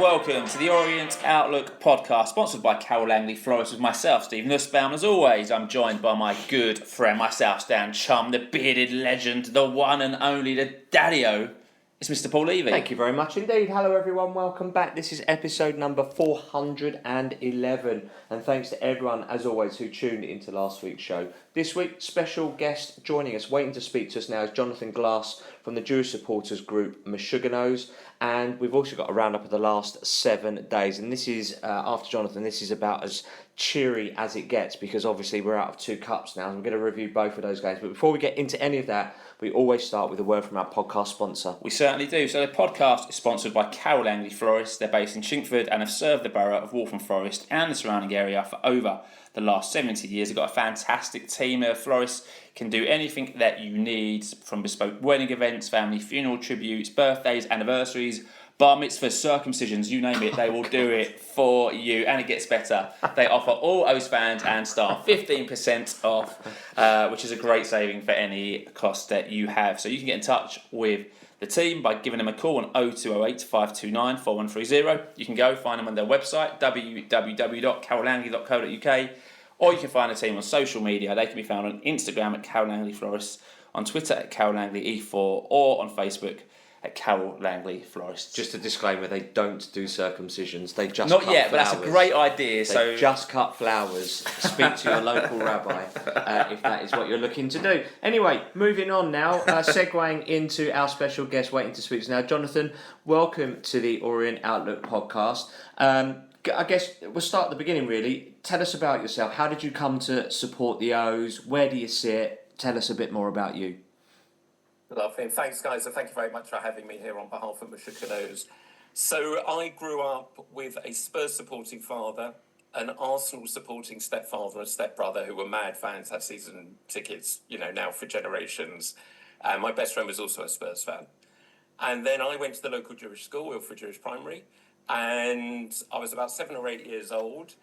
welcome to the Orient Outlook podcast, sponsored by Carol Langley Florists with myself, Steve Nussbaum. As always, I'm joined by my good friend, my South Down chum, the bearded legend, the one and only, the daddy-o. It's Mr. Paul Levy. Thank you very much indeed. Hello everyone, welcome back. This is episode number 411, and thanks to everyone, as always, who tuned into last week's show. This week, special guest joining us, waiting to speak to us now, is Jonathan Glass from the Jewish supporters group Meshuggahs, and we've also got a roundup of the last 7 days, and this is, after Jonathan, this is about as cheery as it gets, because obviously we're out of 2 cups now, and we're going to review both of those games. But before we get into any of that, we always start with a word from our podcast sponsor. We certainly do. So the podcast is sponsored by Carol Langley Florists. They're based in Chingford and have served the borough of Waltham Forest and the surrounding area for over the last 70 years. They've got a fantastic team of florists, can do anything that you need, from bespoke wedding events, family funeral tributes, birthdays, anniversaries, bar mitzvahs, circumcisions, you name it, they will do it for you. And it gets better. They offer all O's fans and staff 15% off, which is a great saving for any cost that you have. So you can get in touch with the team by giving them a call on 0208 529 4130. You can go find them on their website, www.carollangley.co.uk, or you can find the team on social media. They can be found on Instagram at Carol Langley Florists, on Twitter at Carol Langley E4, or on Facebook at Carol Langley Florists. Just a disclaimer, they don't do circumcisions. They just Not cut yet, flowers. but that's a great idea. They just cut flowers. Speak to your local rabbi if that is what you're looking to do. Anyway, moving on now, segueing into our special guest waiting to speak to us now. Jonathan, welcome to the Orient Outlook podcast. I guess we'll start at the beginning, really. Tell us about yourself. How did you come to support the O's? Where do you sit? Tell us a bit more about you. Lovely. Thanks, guys, and thank you very much for having me here on behalf of Meshuggahs. So I grew up with a Spurs supporting father, an Arsenal supporting stepfather and stepbrother who were mad fans, had season tickets, now for generations. And my best friend was also a Spurs fan. And then I went to the local Jewish school, Wilford Jewish Primary, and I was about 7 or 8 years old.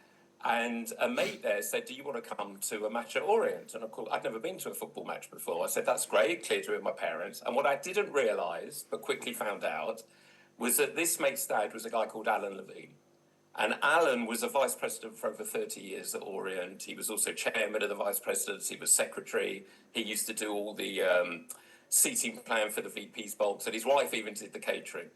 And a mate there said, do you want to come to a match at Orient? And of course, I'd never been to a football match before. I said, that's great, cleared it with my parents. And what I didn't realise, but quickly found out, was that this mate's dad was a guy called Alan Levine. And Alan was a vice president for over 30 years at Orient. He was also chairman of the vice presidents. He was secretary. He used to do all the seating plan for the VP's box. And his wife even did the catering.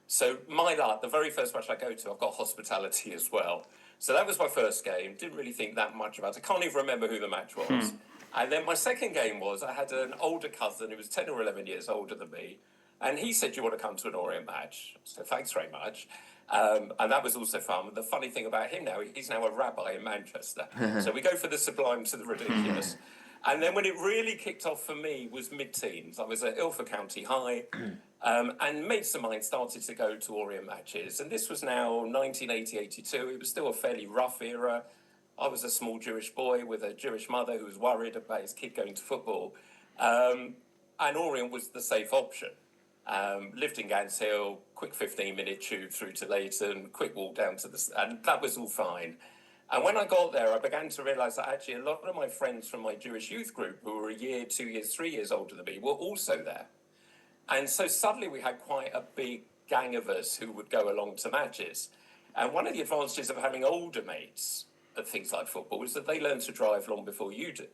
So my luck, the very first match I go to, I've got hospitality as well. So that was my first game. Didn't really think that much about it. Can't even remember who the match was. And then my second game was, I had an older cousin who was 10 or 11 years older than me. And he said, do you want to come to an Orient match? So thanks very much. And that was also fun. The funny thing about him now, he's now a rabbi in Manchester. So we go for the sublime to the ridiculous. And then when it really kicked off for me was mid-teens. I was at Ilford County High, and mates of mine started to go to Orient matches. And this was now 1980-82. It was still a fairly rough era. I was a small Jewish boy with a Jewish mother who was worried about his kid going to football. And Orient was the safe option. Lived in Gants Hill, quick 15-minute tube through to Leighton, quick walk down to and that was all fine. And when I got there, I began to realise that actually a lot of my friends from my Jewish youth group, who were a year, 2 years, 3 years older than me, were also there. And so suddenly we had quite a big gang of us who would go along to matches. And one of the advantages of having older mates at things like football is that they learn to drive long before you do.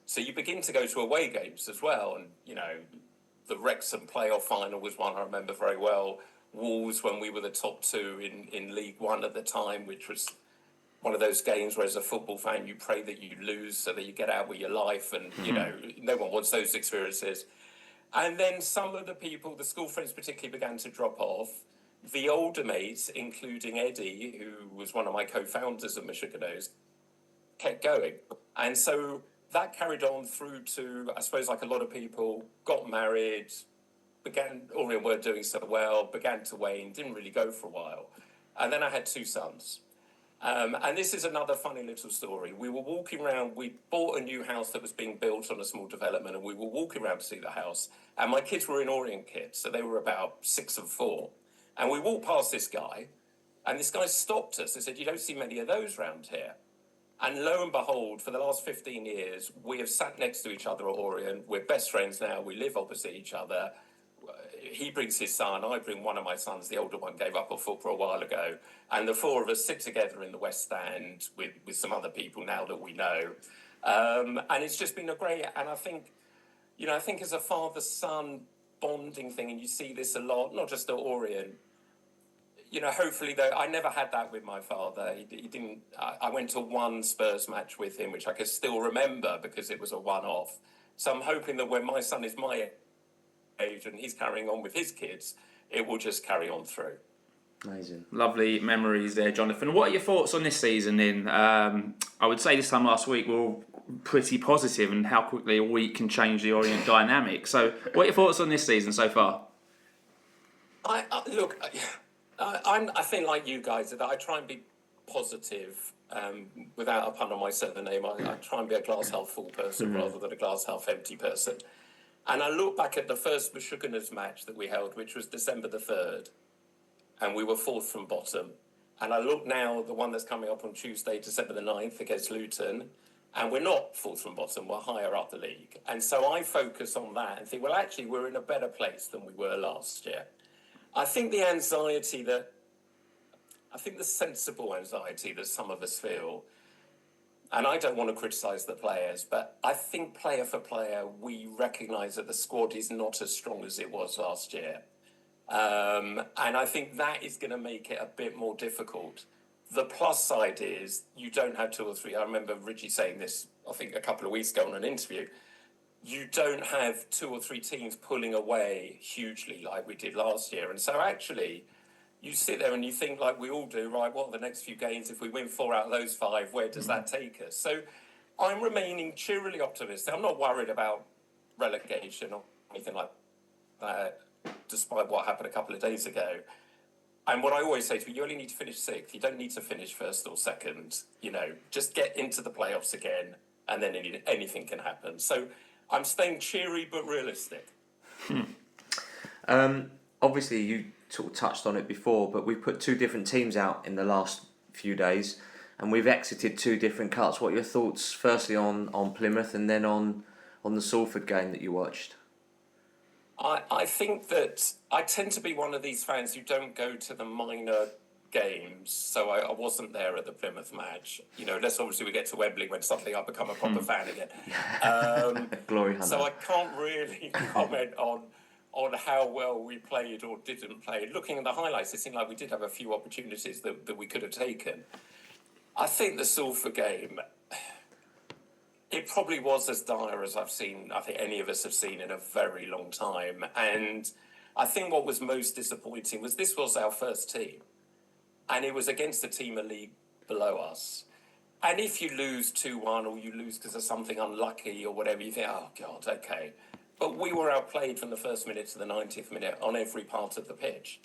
So you begin to go to away games as well. And, the Wrexham playoff final was one I remember very well. Wolves, when we were the top 2 in League One at the time, which was one of those games where as a football fan you pray that you lose so that you get out with your life, and no one wants those experiences. And then some of the people, the school friends particularly, began to drop off. The older mates, including Eddie, who was one of my co-founders of Meshuggahs, kept going. And so that carried on through to, I suppose, like a lot of people, got married, Orient weren't doing so well, began to wane, didn't really go for a while. And then I had 2 sons. And this is another funny little story. We were walking around, we bought a new house that was being built on a small development, and we were walking around to see the house. And my kids were in Orient kits, so they were about 6 and 4. And we walked past this guy, and this guy stopped us and said, you don't see many of those round here. And lo and behold, for the last 15 years, we have sat next to each other at Orient. We're best friends now. We live opposite each other. he brings his son, I bring one of my sons, the older one gave up on football a while ago, and the four of us sit together in the West Stand with some other people now that we know. And it's just been a great, and I think as a father-son bonding thing, and you see this a lot, not just at Orient, hopefully, though, I never had that with my father. He didn't. I went to one Spurs match with him, which I can still remember because it was a one-off. So I'm hoping that when my son is my age and he's carrying on with his kids, it will just carry on through. Amazing. Lovely memories there, Jonathan. What are your thoughts on this season then? I would say this time last week we were pretty positive and how quickly a week can change the Orient dynamic. So what are your thoughts on this season so far? I think like you guys, that I try and be positive without a pun on my surname. I try and be a glass half full person rather than a glass half empty person. And I look back at the first Meshuggahs match that we held, which was December the 3rd, and we were fourth from bottom. And I look now at the one that's coming up on Tuesday, December the 9th against Luton, and we're not fourth from bottom, we're higher up the league. And so I focus on that and think, well, actually, we're in a better place than we were last year. I think the sensible anxiety that some of us feel, and I don't want to criticise the players, but I think player for player, we recognise that the squad is not as strong as it was last year. And I think that is going to make it a bit more difficult. The plus side is you don't have two or three. I remember Richie saying this, I think, a couple of weeks ago on an interview. You don't have two or three teams pulling away hugely like we did last year. And so actually, you sit there and you think, like we all do, right, what are the next few games? If we win 4 out of those 5, where does that take us? So I'm remaining cheerily optimistic. I'm not worried about relegation or anything like that, despite what happened a couple of days ago. And what I always say to you only need to finish 6th. You don't need to finish 1st or 2nd. Just get into the playoffs again, and then anything can happen. So I'm staying cheery but realistic. Obviously, you sort of touched on it before, but we've put 2 different teams out in the last few days, and we've exited 2 different cuts. What are your thoughts, firstly, on Plymouth and then on the Salford game that you watched? I think that I tend to be one of these fans who don't go to the minor games, so I wasn't there at the Plymouth match. Unless obviously we get to Wembley when suddenly I become a proper fan again. Glory hunter. So I can't really comment on how well we played or didn't play. Looking at the highlights, it seemed like we did have a few opportunities that we could have taken. I think the Salford game, it probably was as dire as I think any of us have seen in a very long time. And I think what was most disappointing was this was our first team. And it was against a team a league below us. And if you lose 2-1 or you lose because of something unlucky or whatever, you think, oh, God, okay. But we were outplayed from the first minute to the 90th minute on every part of the pitch.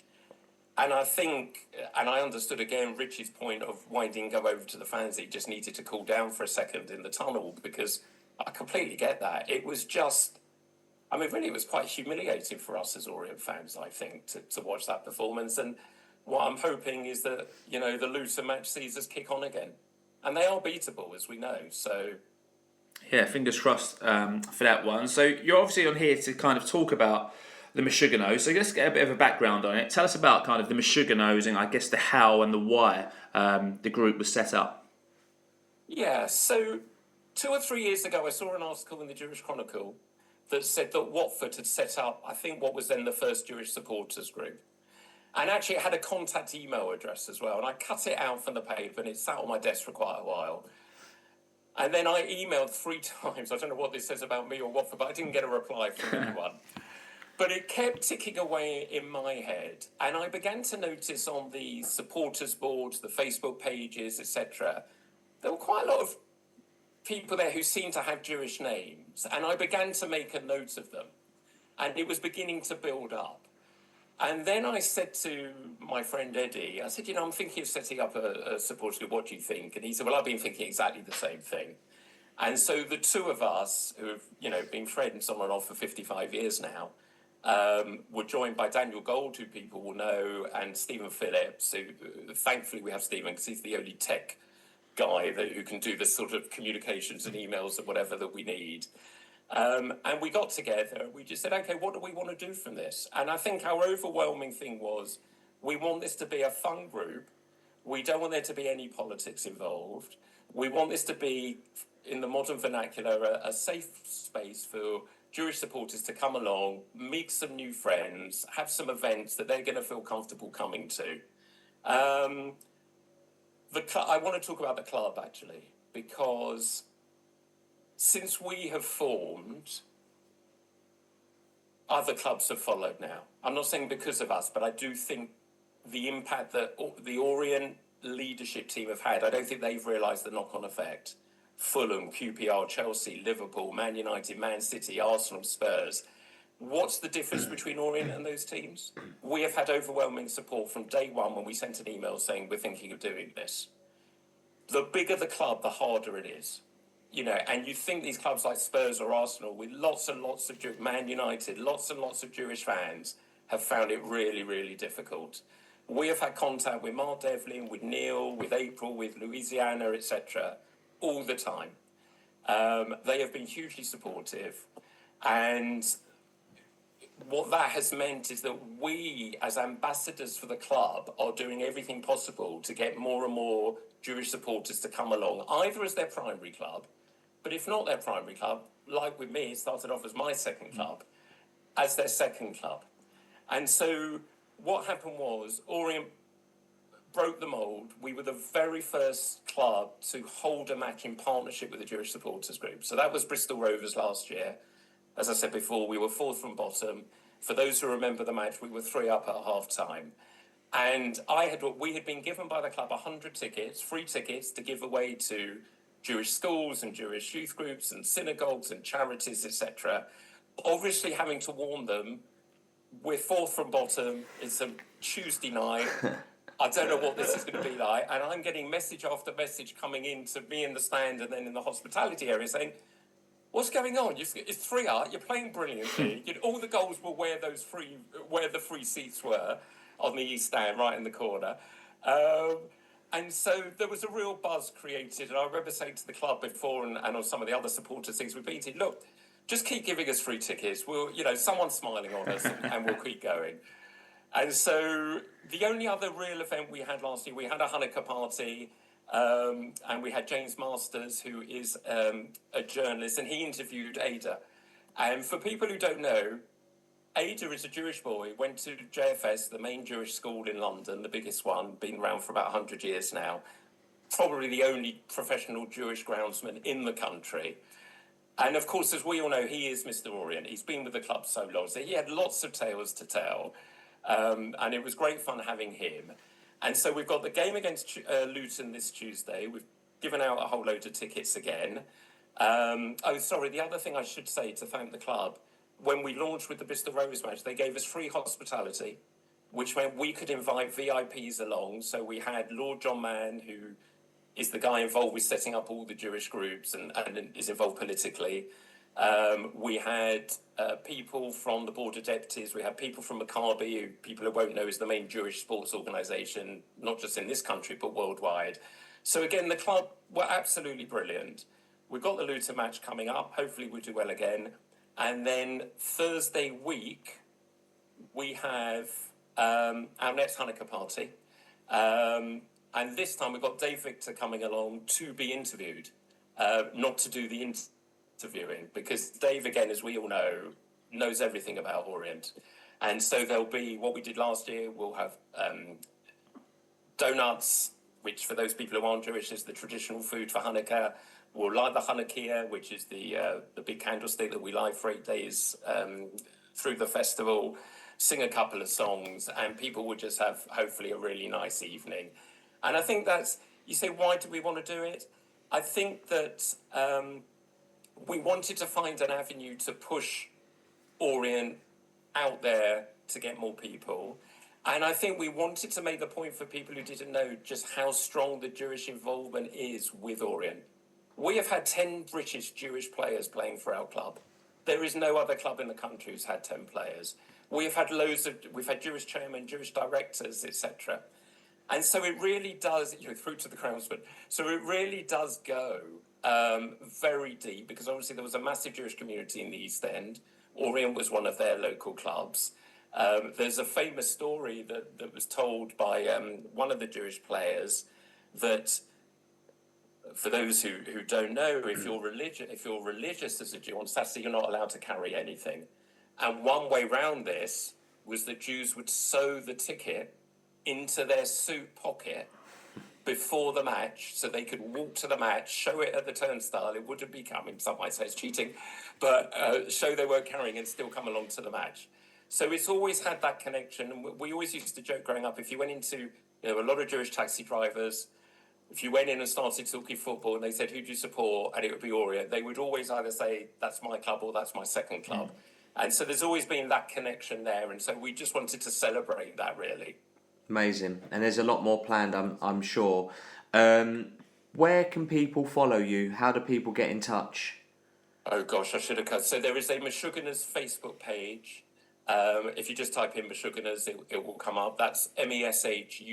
And I think, and I understood again Richie's point of why he didn't go over to the fans. He just needed to cool down for a second in the tunnel, because I completely get that. It was just, really it was quite humiliating for us as Orient fans, I think, to watch that performance. And what I'm hoping is that, the Luton match sees us kick on again. And they are beatable, as we know, so... Yeah, fingers crossed for that one. So you're obviously on here to kind of talk about the Meshuggahs. So let's get a bit of a background on it. Tell us about kind of the Meshuggahs and I guess the how and the why the group was set up. Yeah, so 2 or 3 years ago, I saw an article in the Jewish Chronicle that said that Watford had set up, I think, what was then the first Jewish supporters group. And actually, it had a contact email address as well. And I cut it out from the paper and it sat on my desk for quite a while. And then I emailed 3 times. I don't know what this says about me or Watford, but I didn't get a reply from anyone. But it kept ticking away in my head. And I began to notice on the supporters boards, the Facebook pages, etc., there were quite a lot of people there who seemed to have Jewish names. And I began to make a note of them. And it was beginning to build up. And then I said to my friend Eddie, I said, I'm thinking of setting up a supporters group. What do you think? And he said, well, I've been thinking exactly the same thing. And so the 2 of us, who've been friends on and off for 55 years now, were joined by Daniel Gold, who people will know, and Stephen Phillips, who thankfully we have Stephen because he's the only tech guy who can do the sort of communications and emails and whatever that we need. And we got together and we just said, okay, what do we want to do from this? And I think our overwhelming thing was, we want this to be a fun group. We don't want there to be any politics involved. We want this to be, in the modern vernacular, a safe space for Jewish supporters to come along, meet some new friends, have some events that they're going to feel comfortable coming to. I want to talk about the club, actually, because since we have formed, other clubs have followed now. I'm not saying because of us, but I do think the impact that the Orient leadership team have had, I don't think they've realised the knock-on effect. Fulham, QPR, Chelsea, Liverpool, Man United, Man City, Arsenal, Spurs. What's the difference between Orient and those teams? We have had overwhelming support from day one when we sent an email saying we're thinking of doing this. The bigger the club, the harder it is. And you think these clubs like Spurs or Arsenal, with lots and lots of Man United, lots and lots of Jewish fans, have found it really, really difficult. We have had contact with Mark Devlin, with Neil, with April, with Louisiana, etc., all the time. They have been hugely supportive. And what that has meant is that we, as ambassadors for the club, are doing everything possible to get more and more Jewish supporters to come along, either as their primary club, but if not their primary club, like with me, it started off as my second club, as their second club. And so what happened was, Orient broke the mould. We were the very first club to hold a match in partnership with the Jewish Supporters Group. So that was Bristol Rovers last year. As I said before, we were fourth from bottom. For those who remember the match, we were 3 up at half-time. And we had been given by the club 100 tickets, free tickets, to give away to Jewish schools and Jewish youth groups and synagogues and charities, etc. Obviously, having to warn them, we're fourth from bottom. It's a Tuesday night. I don't know what this is going to be like. And I'm getting message after message coming in to me in the stand and then in the hospitality area saying, what's going on? It's 3 up. You're playing brilliantly. All the goals were where the free seats were on the east stand, right in the corner. And so there was a real buzz created. And I remember saying to the club before and on some of the other supporters things we've been to, look, just keep giving us free tickets. Someone's smiling on us and we'll keep going. And so the only other real event we had last year, we had a Hanukkah party. And we had James Masters, who is a journalist, and he interviewed Ada. And for people who don't know, Ada is a Jewish boy, went to JFS, the main Jewish school in London, the biggest one, been around for about 100 years now. Probably the only professional Jewish groundsman in the country. And of course, as we all know, he is Mr. Orient. He's been with the club so long, so he had lots of tales to tell. And it was great fun having him. And so we've got the game against Luton this Tuesday. We've given out a whole load of tickets again. The other thing I should say to thank the club, when we launched with the Bristol Rovers match, they gave us free hospitality, which meant we could invite VIPs along. So we had Lord John Mann, who is the guy involved with setting up all the Jewish groups and is involved politically. We had people from the Board of Deputies. We had people from Maccabi, who people who won't know is the main Jewish sports organisation, not just in this country, but worldwide. So again, the club were absolutely brilliant. We've got the Luton match coming up. Hopefully we'll do well again. And then Thursday week, we have our next Hanukkah party. And this time we've got Dave Victor coming along to be interviewed, not to do the interviewing, because Dave, again, as we all know, knows everything about Orient. And so there'll be what we did last year. We'll have donuts, which for those people who aren't Jewish is the traditional food for Hanukkah. We'll light the Hanukkah, which is the big candlestick that we light for 8 days through the festival, sing a couple of songs, and people will just have, hopefully, a really nice evening. And I think you say, why do we want to do it? I think that we wanted to find an avenue to push Orient out there to get more people. And I think we wanted to make the point for people who didn't know just how strong the Jewish involvement is with Orient. We have had 10 British Jewish players playing for our club. There is no other club in the country who's had 10 players. We've had Jewish chairmen, Jewish directors, etc. And so it really does, through to the crownsman. So it really does go very deep, because obviously there was a massive Jewish community in the East End. Orient was one of their local clubs. There's a famous story that was told by one of the Jewish players that, for those who don't know, if you're religious as a Jew, on Saturday you're not allowed to carry anything. And one way round this was that Jews would sew the ticket into their suit pocket before the match, so they could walk to the match, show it at the turnstile. It would have become, some might say it's cheating, but show they weren't carrying and still come along to the match. So it's always had that connection. And we always used to joke growing up, if you went into, a lot of Jewish taxi drivers, if you went in and started talking football and they said, who do you support? And it would be Orient. They would always either say, that's my club or that's my second club. And so there's always been that connection there. And so we just wanted to celebrate that, really. Amazing. And there's a lot more planned, I'm sure. Where can people follow you? How do people get in touch? Oh, gosh, I should have cut. So there is a Meshuggahs Facebook page. If you just type in Meshuggahs, it will come up. That's Meshuganos.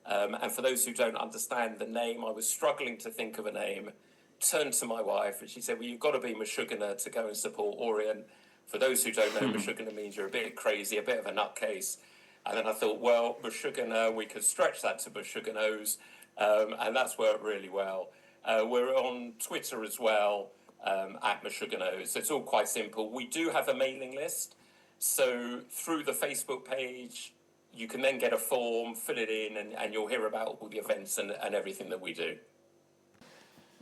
And for those who don't understand the name, I was struggling to think of a name. Turned to my wife and she said, well, you've got to be Meshuggah to go and support Orient. For those who don't know, Meshuggah means you're a bit crazy, a bit of a nutcase. And then I thought, well, Meshuggah, we could stretch that to Meshuggahs, and that's worked really well. We're on Twitter as well, at Meshuggahs. It's all quite simple. We do have a mailing list. So through the Facebook page, you can then get a form, fill it in, and you'll hear about all the events and everything that we do.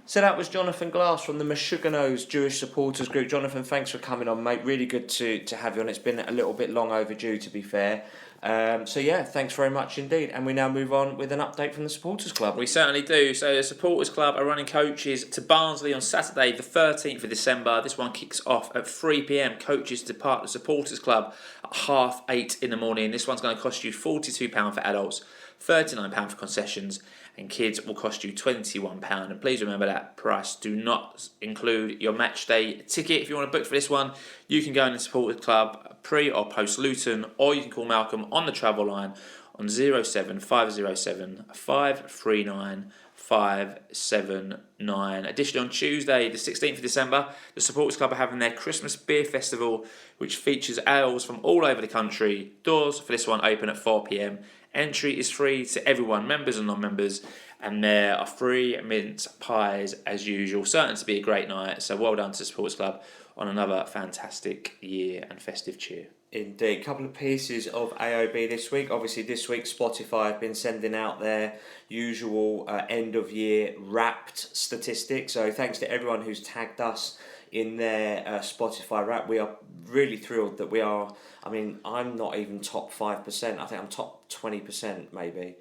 So that was Jonathan Glass from the Meshuggahs Jewish Supporters Group. Jonathan, thanks for coming on, mate. Really good to have you on. It's been a little bit long overdue, to be fair. Thanks very much indeed. And we now move on with an update from the Supporters Club. We certainly do. So the Supporters Club are running coaches to Barnsley on Saturday, the 13th of December. This one kicks off at 3 p.m. Coaches depart the Supporters Club at 8:30 in the morning. This one's going to cost you £42 for adults, £39 for concessions, and kids will cost you £21. And please remember that price do not include your match day ticket. If you want to book for this one, you can go in the Supporters Club pre or post Luton, or you can call Malcolm on the travel line on 07507 539 579. Additionally, on Tuesday, the 16th of December, the Supporters Club are having their Christmas Beer Festival, which features ales from all over the country. Doors for this one open at 4 p.m. Entry is free to everyone, members and non-members, and there are free mince pies as usual. Certain to be a great night, so well done to the Supporters Club on another fantastic year and festive cheer. Indeed. A couple of pieces of AOB this week. Obviously, this week Spotify have been sending out their usual end-of-year wrapped statistics. So thanks to everyone who's tagged us in their Spotify wrap. We are really thrilled that we are. I mean, I'm not even top 5%. I think I'm top 20% maybe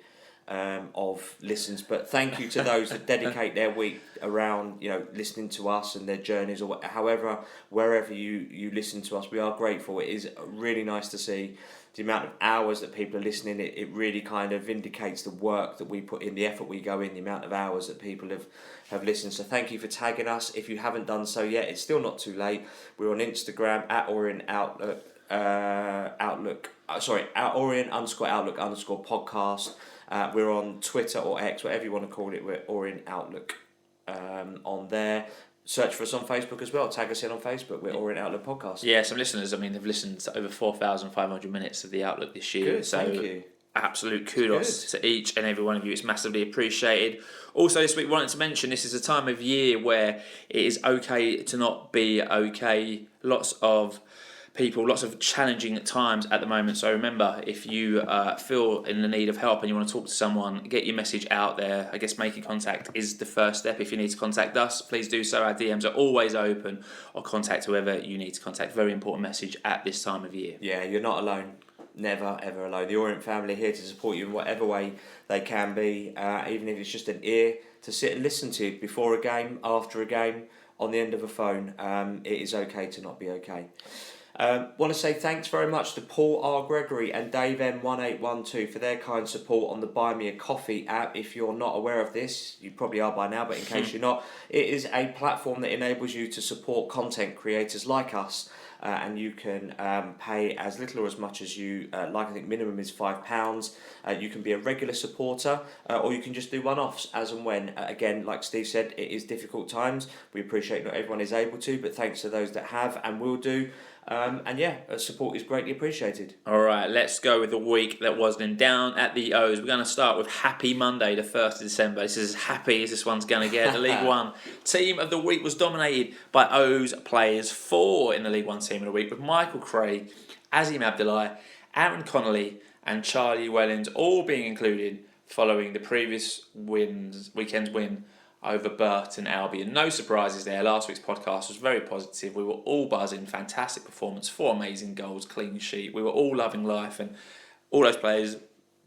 of listens. But thank you to those that dedicate their week around, listening to us and their journeys, or however, wherever you listen to us. We are grateful. It is really nice to see the amount of hours that people are listening. It really kind of indicates the work that we put in, the effort we go in, the amount of hours that people have listened. So thank you for tagging us. If you haven't done so yet, it's still not too late. We're on Instagram at Orient Outlook. At Orient_Outlook_podcast. We're on Twitter or X, whatever you want to call it. We're Orient Outlook on there. Search for us on Facebook as well. Tag us in on Facebook. We're Orient Outlook Podcast. Yeah, some listeners, they've listened to over 4,500 minutes of the Outlook this year. Good, thank you. Absolute kudos to each and every one of you. It's massively appreciated. Also, this week, we wanted to mention this is a time of year where it is okay to not be okay. Lots of challenging times at the moment. So remember, if you feel in the need of help and you want to talk to someone, get your message out there. I guess making contact is the first step. If you need to contact us, please do so. Our DMs are always open, or contact whoever you need to contact. Very important message at this time of year. Yeah, you're not alone. Never, ever alone. The Orient family are here to support you in whatever way they can be, even if it's just an ear to sit and listen to before a game, after a game, on the end of a phone. It is okay to not be okay. Want to say thanks very much to Paul R. Gregory and Dave M1812 for their kind support on the Buy Me a Coffee app. If you're not aware of this, you probably are by now, but in case you're not, it is a platform that enables you to support content creators like us and you can pay as little or as much as you like. I think minimum is £5. You can be a regular supporter, or you can just do one-offs as and when. Again, like Steve said, it is difficult times. We appreciate not everyone is able to, but thanks to those that have and will do. Support is greatly appreciated. All right, let's go with the week that was then down at the O's. We're going to start with Happy Monday, the 1st of December. This is as happy as this one's going to get. The League One team of the week was dominated by O's players. 4 in the League One team of the week, with Michael Craig, Azim Abdullahi, Aaron Connolly and Charlie Wellens all being included following the previous weekend's win over Burton Albion. No surprises there. Last week's podcast was very positive. We were all buzzing. Fantastic performance. 4 amazing goals. Clean sheet. We were all loving life, and all those players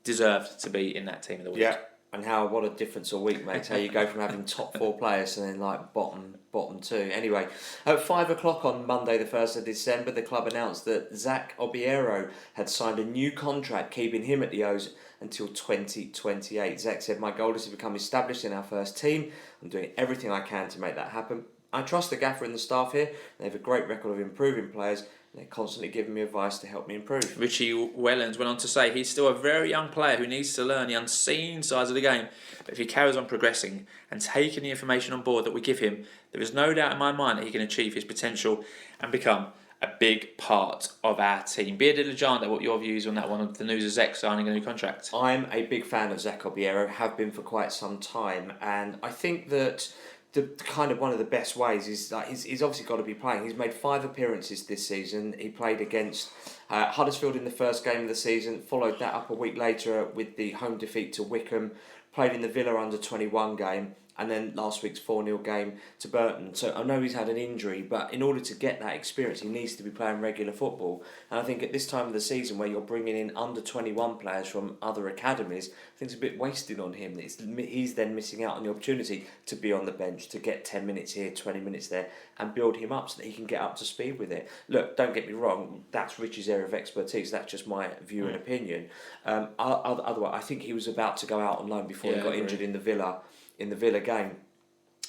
deserved to be in that team of the week. Yeah, and what a difference a week makes. How you go from having top 4 players and then like bottom 2. Anyway, at 5 o'clock on Monday the 1st of December, the club announced that Zach Obiero had signed a new contract, keeping him at the O's until 2028. Zach said, "My goal is to become established in our first team. I'm doing everything I can to make that happen. I trust the gaffer and the staff here. They have a great record of improving players. They're constantly giving me advice to help me improve." Richie Wellens went on to say he's still a very young player who needs to learn the unseen sides of the game. But if he carries on progressing and taking the information on board that we give him, there is no doubt in my mind that he can achieve his potential and become a big part of our team. Bearded Legenda, what your views on that one, of the news of Zach signing a new contract? I'm a big fan of Zach Obiero, have been for quite some time, and I think that the kind of one of the best ways is that he's obviously got to be playing. He's made 5 appearances this season. He played against Huddersfield in the first game of the season, followed that up a week later with the home defeat to Wickham, played in the Villa under-21 game, and then last week's 4-0 game to Burton. So I know he's had an injury, but in order to get that experience, he needs to be playing regular football. And I think at this time of the season, where you're bringing in under-21 players from other academies, I think it's a bit wasted on him. He's then missing out on the opportunity to be on the bench, to get 10 minutes here, 20 minutes there, and build him up so that he can get up to speed with it. Look, don't get me wrong, that's Rich's area of expertise. That's just my view and opinion. Otherwise, I think he was about to go out on loan before he got injured in the Villa game,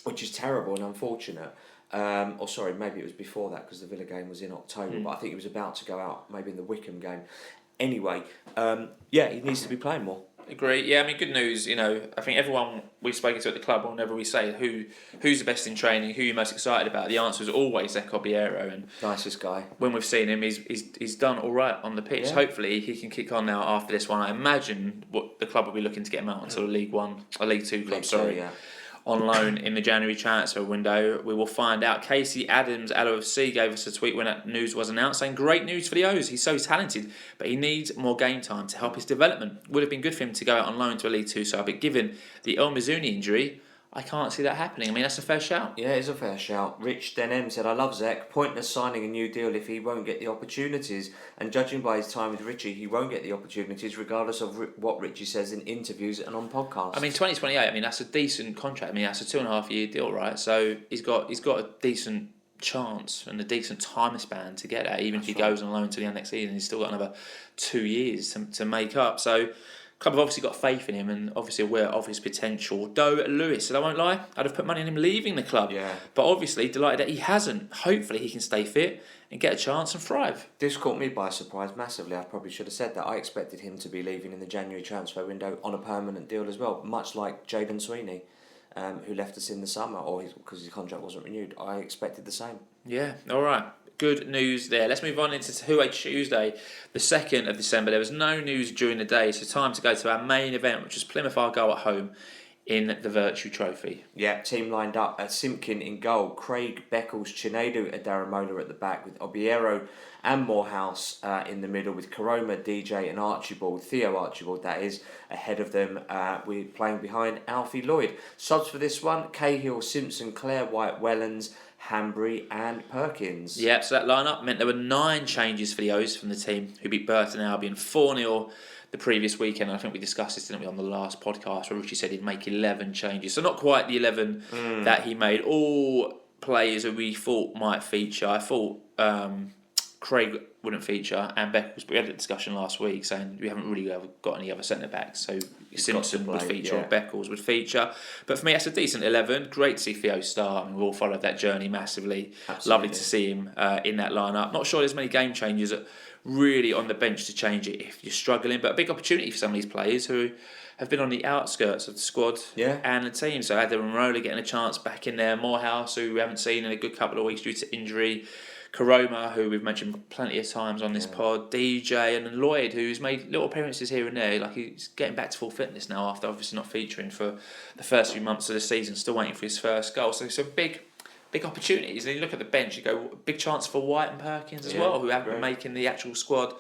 which is terrible and unfortunate. Maybe it was before that, because the Villa game was in October, but I think he was about to go out maybe in the Wickham game. Anyway, he needs to be playing more. Agree. Yeah, I mean, good news. I think everyone we've spoken to at the club, whenever we say who's the best in training, who you're most excited about, the answer is always Zach Obiero. And nicest guy. When we've seen him, he's done all right on the pitch. Yeah. Hopefully, he can kick on now after this one. I imagine what the club will be looking to get him out onto a League Two club. On loan in the January transfer window. We will find out. Casey Adams out of LOFC gave us a tweet when that news was announced, saying great news for the O's. He's so talented, but he needs more game time to help his development. Would have been good for him to go out on loan to a League Two side, but given the El Mizuni injury, I can't see that happening. I mean, that's a fair shout. Yeah, it's a fair shout. Rich Denham said, "I love Zach. Pointless signing a new deal if he won't get the opportunities. And judging by his time with Richie, he won't get the opportunities regardless of what Richie says in interviews and on podcasts." I mean, 2028, I mean, that's a decent contract. I mean, that's a 2.5 year deal, right? So he's got a decent chance and a decent time span to get that. Even if he goes on loan to the end next season, he's still got another 2 years to make up. So club have obviously got faith in him and obviously aware of his potential. Doe Lewis, and I won't lie, I'd have put money on him leaving the club. Yeah. But obviously delighted that he hasn't. Hopefully he can stay fit and get a chance and thrive. This caught me by surprise massively. I probably should have said that. I expected him to be leaving in the January transfer window on a permanent deal as well, much like Jayden Sweeney, who left us in the summer, because his contract wasn't renewed. I expected the same. Yeah, all right. Good news there. Let's move on into Huey Tuesday, the 2nd of December. There was no news during the day, so time to go to our main event, which was Plymouth Argyle at home in the Virtue Trophy. Yeah, team lined up at Simpkin in goal, Craig, Beckles, Chinedu and Daramola at the back, with Obiero and Morehouse in the middle, with Karoma, DJ and Archibald, Theo Archibald that is, ahead of them. We're playing behind Alfie Lloyd. Subs for this one, Cahill, Simpson, Claire White, Wellens, Hanbury and Perkins. Yeah, so that lineup meant there were 9 changes for the O's from the team, who beat Burton Albion 4-0 the previous weekend. I think we discussed this, didn't we, on the last podcast, where Richie said he'd make 11 changes. So not quite the 11 that he made. All players who we thought might feature. I thought Craig wouldn't feature and Beckles, but we had a discussion last week saying we haven't really got any other centre backs, so Simpson would feature or Beckles would feature. But for me, that's a decent 11. Great to see Theo start, and we've all followed that journey massively. Absolutely. Lovely to see him in that lineup. Not sure there's many game changers really on the bench to change it if you're struggling, but a big opportunity for some of these players who have been on the outskirts of the squad and the team. So Adam and Roller getting a chance back in there, Morehouse, who we haven't seen in a good couple of weeks due to injury, Karoma, who we've mentioned plenty of times on this pod, DJ, and Lloyd, who's made little appearances here and there. Like, he's getting back to full fitness now after obviously not featuring for the first few months of the season, still waiting for his first goal. So big opportunities. And you look at the bench, you go, big chance for White and Perkins as well, who haven't been making the actual squad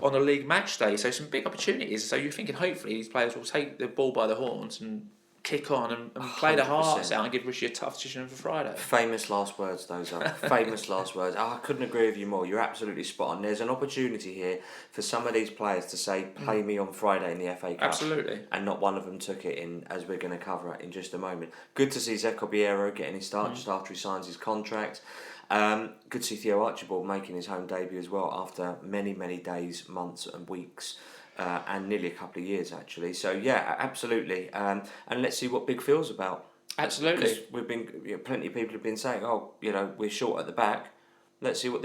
on the league match day. So some big opportunities. So you're thinking hopefully these players will take the ball by the horns and kick on and play the hearts out and give Rishi a tough decision for Friday. Famous last words, those are. Famous last words. I couldn't agree with you more. You're absolutely spot on. There's an opportunity here for some of these players to say, play me on Friday in the FA Cup. Absolutely. And not one of them took it in, as we're going to cover it in just a moment. Good to see Zeko Biero getting his start just after he signs his contract. Good to see Theo Archibald making his home debut as well after many, many days, months and weeks. And nearly a couple of years actually. So yeah, absolutely. And let's see what Big Phil's about. Absolutely. We've been plenty of people have been saying, we're short at the back. Let's see what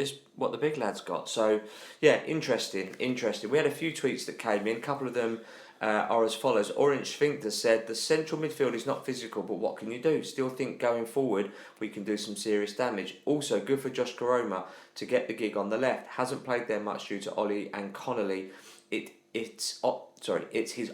the big lad's got. So yeah, interesting. We had a few tweets that came in. A couple of them are as follows. Orient Sphincter said, the central midfield is not physical, but what can you do? Still think going forward we can do some serious damage. Also good for Josh Karoma to get the gig on the left. Hasn't played there much due to Ollie and Connolly. It's his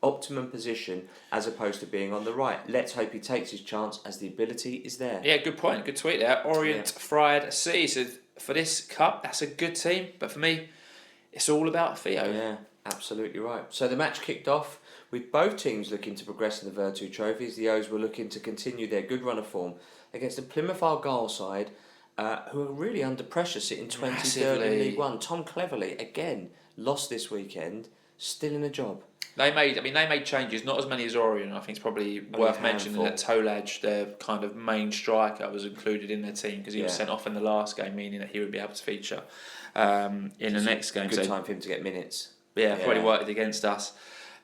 optimum position as opposed to being on the right. Let's hope he takes his chance as the ability is there. Yeah, good point. Good tweet there. Orient Fried C said, for this cup, that's a good team, but for me, it's all about Theo. Yeah, absolutely right. So the match kicked off with both teams looking to progress in the Virtu trophies. The O's were looking to continue their good run of form against the Plymouth Argyle side, who are really under pressure, sitting 23rd in League One. Tom Cleverley again lost this weekend, still in a job. They made changes, not as many as Orient. I think it's probably worth mentioning that Tolaj, their kind of main striker, was included in their team because he was sent off in the last game, meaning that he would be able to feature in the next game. Good time for him to get minutes. Yeah, probably worked against us.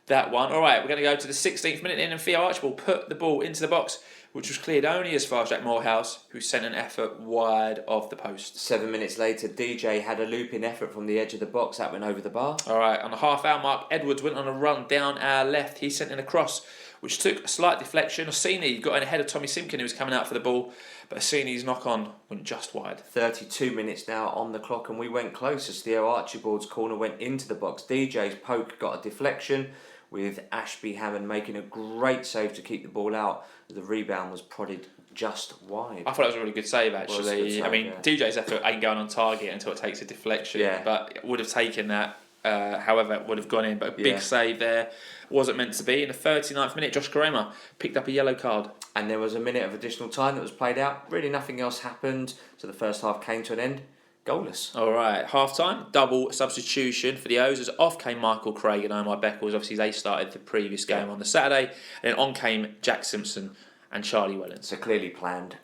That one. All right, we're going to go to the 16th minute in, and Theo Archibald put the ball into the box, which was cleared only as far as Jack Morehouse, who sent an effort wide of the post. 7 minutes later, DJ had a looping effort from the edge of the box that went over the bar. All right, on the half-hour mark, Edwards went on a run down our left. He sent in a cross, which took a slight deflection. Orsini got in ahead of Tommy Simpkin, who was coming out for the ball, but Orsini's knock-on went just wide. 32 minutes now on the clock, and we went close as Theo Archibald's corner went into the box. DJ's poke got a deflection, with Ashby Hammond making a great save to keep the ball out. The rebound was prodded just wide. I thought it was a really good save, actually. DJ's effort ain't going on target until it takes a deflection, but would have taken that. However, it would have gone in. But a big save there. Wasn't meant to be. In the 39th minute, Josh Karoma picked up a yellow card. And there was a minute of additional time that was played out. Really nothing else happened. So the first half came to an end. Goalless. All right, half-time, double substitution for the O's. As off came Michael Craig and Omar Beckles. Obviously, they started the previous game on the Saturday. And then on came Jack Simpson and Charlie Wellens. So clearly planned.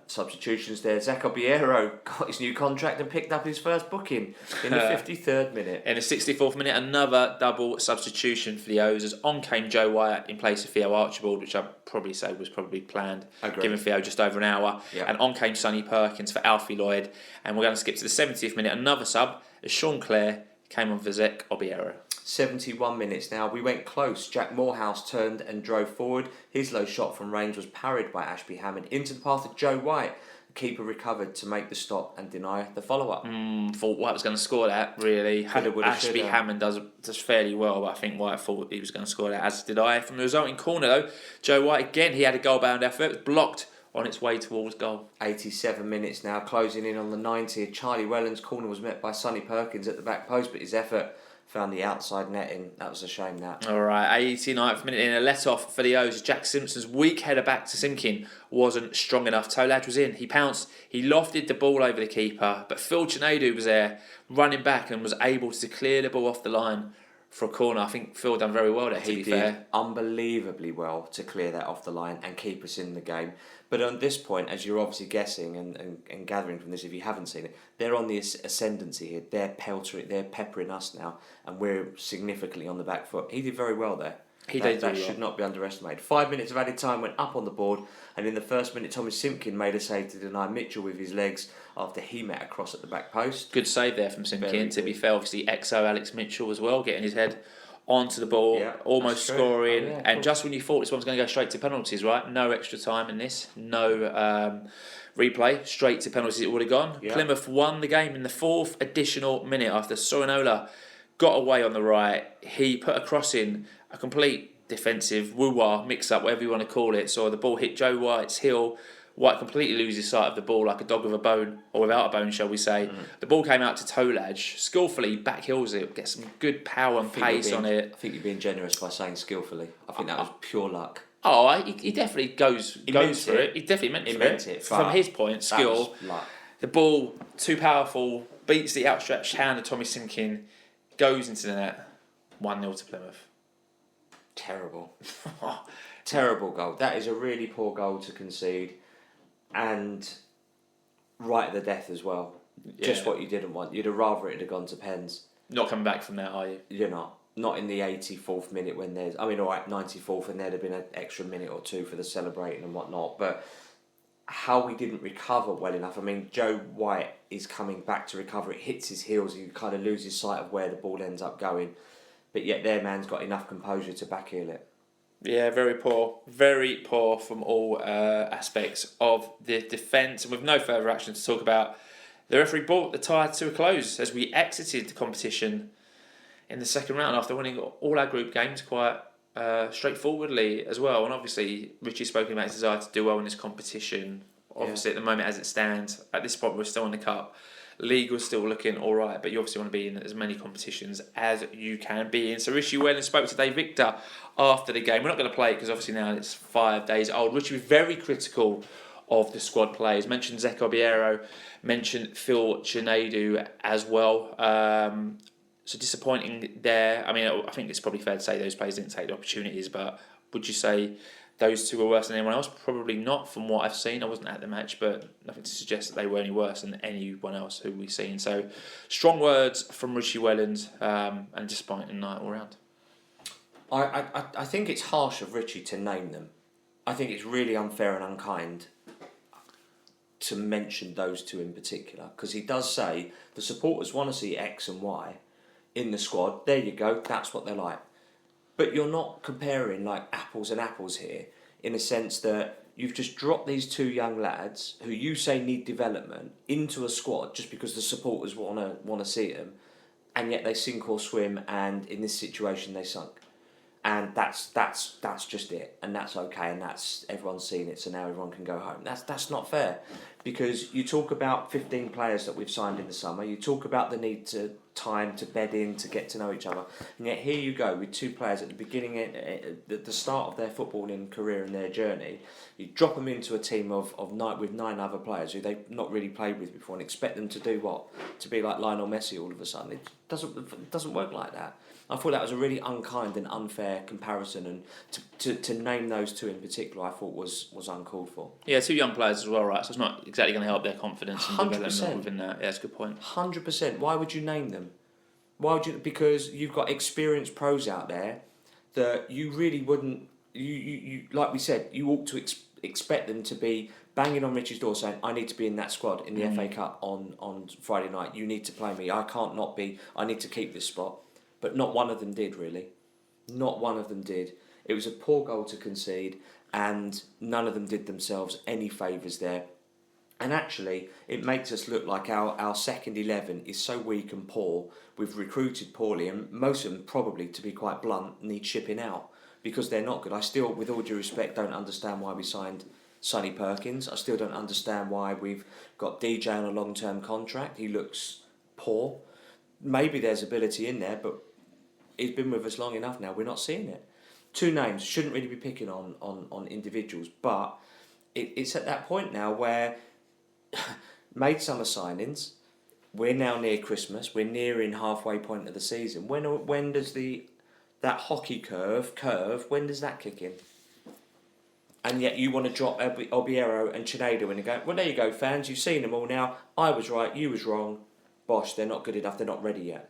Substitutions there. Zeko Biero got his new contract and picked up his first booking in the 53rd minute. In the 64th minute, another double substitution for the O's. As on came Joe Wyatt in place of Theo Archibald, which I'd probably say was probably planned, giving Theo just over an hour. And on came Sonny Perkins for Alfie Lloyd. And we're going to skip to the 70th minute, another sub, as Sean Clare came on for Zeko Biero. 71 minutes now. We went close. Jack Morehouse turned and drove forward. His low shot from range was parried by Ashby Hammond into the path of Joe White. The keeper recovered to make the stop and deny the follow-up. Thought White was going to score that, really. Ashby Hammond does fairly well, but I think White thought he was going to score that, as did I. From the resulting corner, though, Joe White, again, he had a goal-bound effort. It was blocked on its way towards goal. 87 minutes now, closing in on the 90th. Charlie Wellens' corner was met by Sonny Perkins at the back post, but his effort found the outside netting. That was a shame, that. All right, 89th minute in, a let-off for the O's. Jack Simpson's weak header back to Simkin wasn't strong enough. Tolaj was in. He pounced. He lofted the ball over the keeper, but Phil Chinedu was there, running back, and was able to clear the ball off the line for a corner. I think Phil done very well there, to He be did fair. unbelievably well to clear that off the line and keep us in the game. But on this point, as you're obviously guessing and gathering from this, if you haven't seen it, they're on the ascendancy here. They're peppering us now, and we're significantly on the back foot. He did very well there. That should not be underestimated. 5 minutes of added time went up on the board, and in the first minute, Tommy Simpkin made a save to deny Mitchell with his legs after he met a cross at the back post. Good save there from Simpkin, to be fair. Obviously, XO Alex Mitchell as well, getting his head onto the ball, almost scoring. And just when you thought this one was going to go straight to penalties, right? No extra time in this, no replay, straight to penalties it would have gone. Yeah. Plymouth won the game in the 4th additional minute after Sorinola got away on the right. He put a cross in, a complete defensive woo-wah mix-up, whatever you want to call it. So the ball hit Joe White's heel. White completely loses sight of the ball like a dog with a bone, or without a bone, shall we say. The ball came out to Tolaj, skillfully backheels it, gets some good power and pace on it. I think you're being generous by saying skillfully. I think that was pure luck. Oh, he definitely goes for it. He definitely meant it. From his point, skill. The ball, too powerful, beats the outstretched hand of Tommy Simkin, goes into the net. 1-0 to Plymouth. Terrible. Terrible goal. That is a really poor goal to concede. And right at the death as well. Yeah. Just what you didn't want. You'd have rather it had gone to pens. Not coming back from that, are you? You're not. Not in the 84th minute when there's... I mean, all right, 94th, and there'd have been an extra minute or two for the celebrating and whatnot. But how we didn't recover well enough. I mean, Joe White is coming back to recover. It hits his heels. He kind of loses sight of where the ball ends up going. But yet their man's got enough composure to backheel it. Yeah, very poor from all aspects of the defence. And with no further action to talk about, the referee brought the tie to a close as we exited the competition in the second round after winning all our group games quite straightforwardly as well. And obviously, Richie's spoken about his desire to do well in this competition. Obviously, at the moment as it stands, at this point we're still in the cup. League was still looking all right, but you obviously want to be in as many competitions as you can be in. So Richie Whelan spoke to Dave Victor after the game. We're not going to play it because obviously now it's 5 days old. Richie was very critical of the squad players. Mentioned Zek Obiero, mentioned Phil Chinadu as well. So disappointing there. I mean, I think it's probably fair to say those players didn't take the opportunities, but would you say those two were worse than anyone else? Probably not from what I've seen. I wasn't at the match, but nothing to suggest that they were any worse than anyone else who we've seen. So strong words from Richie Welland and a disappointing night all round. I think it's harsh of Richie to name them. I think it's really unfair and unkind to mention those two in particular, because he does say the supporters want to see X and Y in the squad. There you go, that's what they're like. But you're not comparing like apples and apples here, in a sense that you've just dropped these two young lads who you say need development into a squad just because the supporters want to see them, and yet they sink or swim, and in this situation they sunk. And that's just it, and that's okay, and that's everyone's seen it, so now everyone can go home. That's not fair, because you talk about 15 players that we've signed in the summer. You talk about the need to time to bed in, to get to know each other, and yet here you go with two players at the beginning, at the start of their footballing career and their journey. You drop them into a team of 9 other players who they've not really played with before, and expect them to do what? To be like Lionel Messi all of a sudden. It doesn't work like that. I thought that was a really unkind and unfair comparison, and to name those two in particular, I thought was uncalled for. Yeah, two young players as well, right? So it's not exactly going to help their confidence and 100%. development within that. Yeah, that's a good point. 100%. Why would you name them? Why would you? Because you've got experienced pros out there that you really wouldn't. You like we said, you ought to expect them to be banging on Richie's door saying, "I need to be in that squad in the FA Cup on Friday night. You need to play me. I can't not be. I need to keep this spot." But not one of them did, really. Not one of them did. It was a poor goal to concede, and none of them did themselves any favours there. And actually, it makes us look like our second 11 is so weak and poor. We've recruited poorly, and most of them probably, to be quite blunt, need shipping out because they're not good. I still, with all due respect, don't understand why we signed Sonny Perkins. I still don't understand why we've got DJ on a long-term contract. He looks poor. Maybe there's ability in there, but he's been with us long enough now. We're not seeing it. Two names, shouldn't really be picking on individuals, but it's at that point now where made summer signings, we're now near Christmas. We're nearing halfway point of the season. When does that hockey curve? When does that kick in? And yet you want to drop Obiero and Chineda and go, well, there you go, fans. You've seen them all now. I was right. You was wrong. Bosh, they're not good enough. They're not ready yet.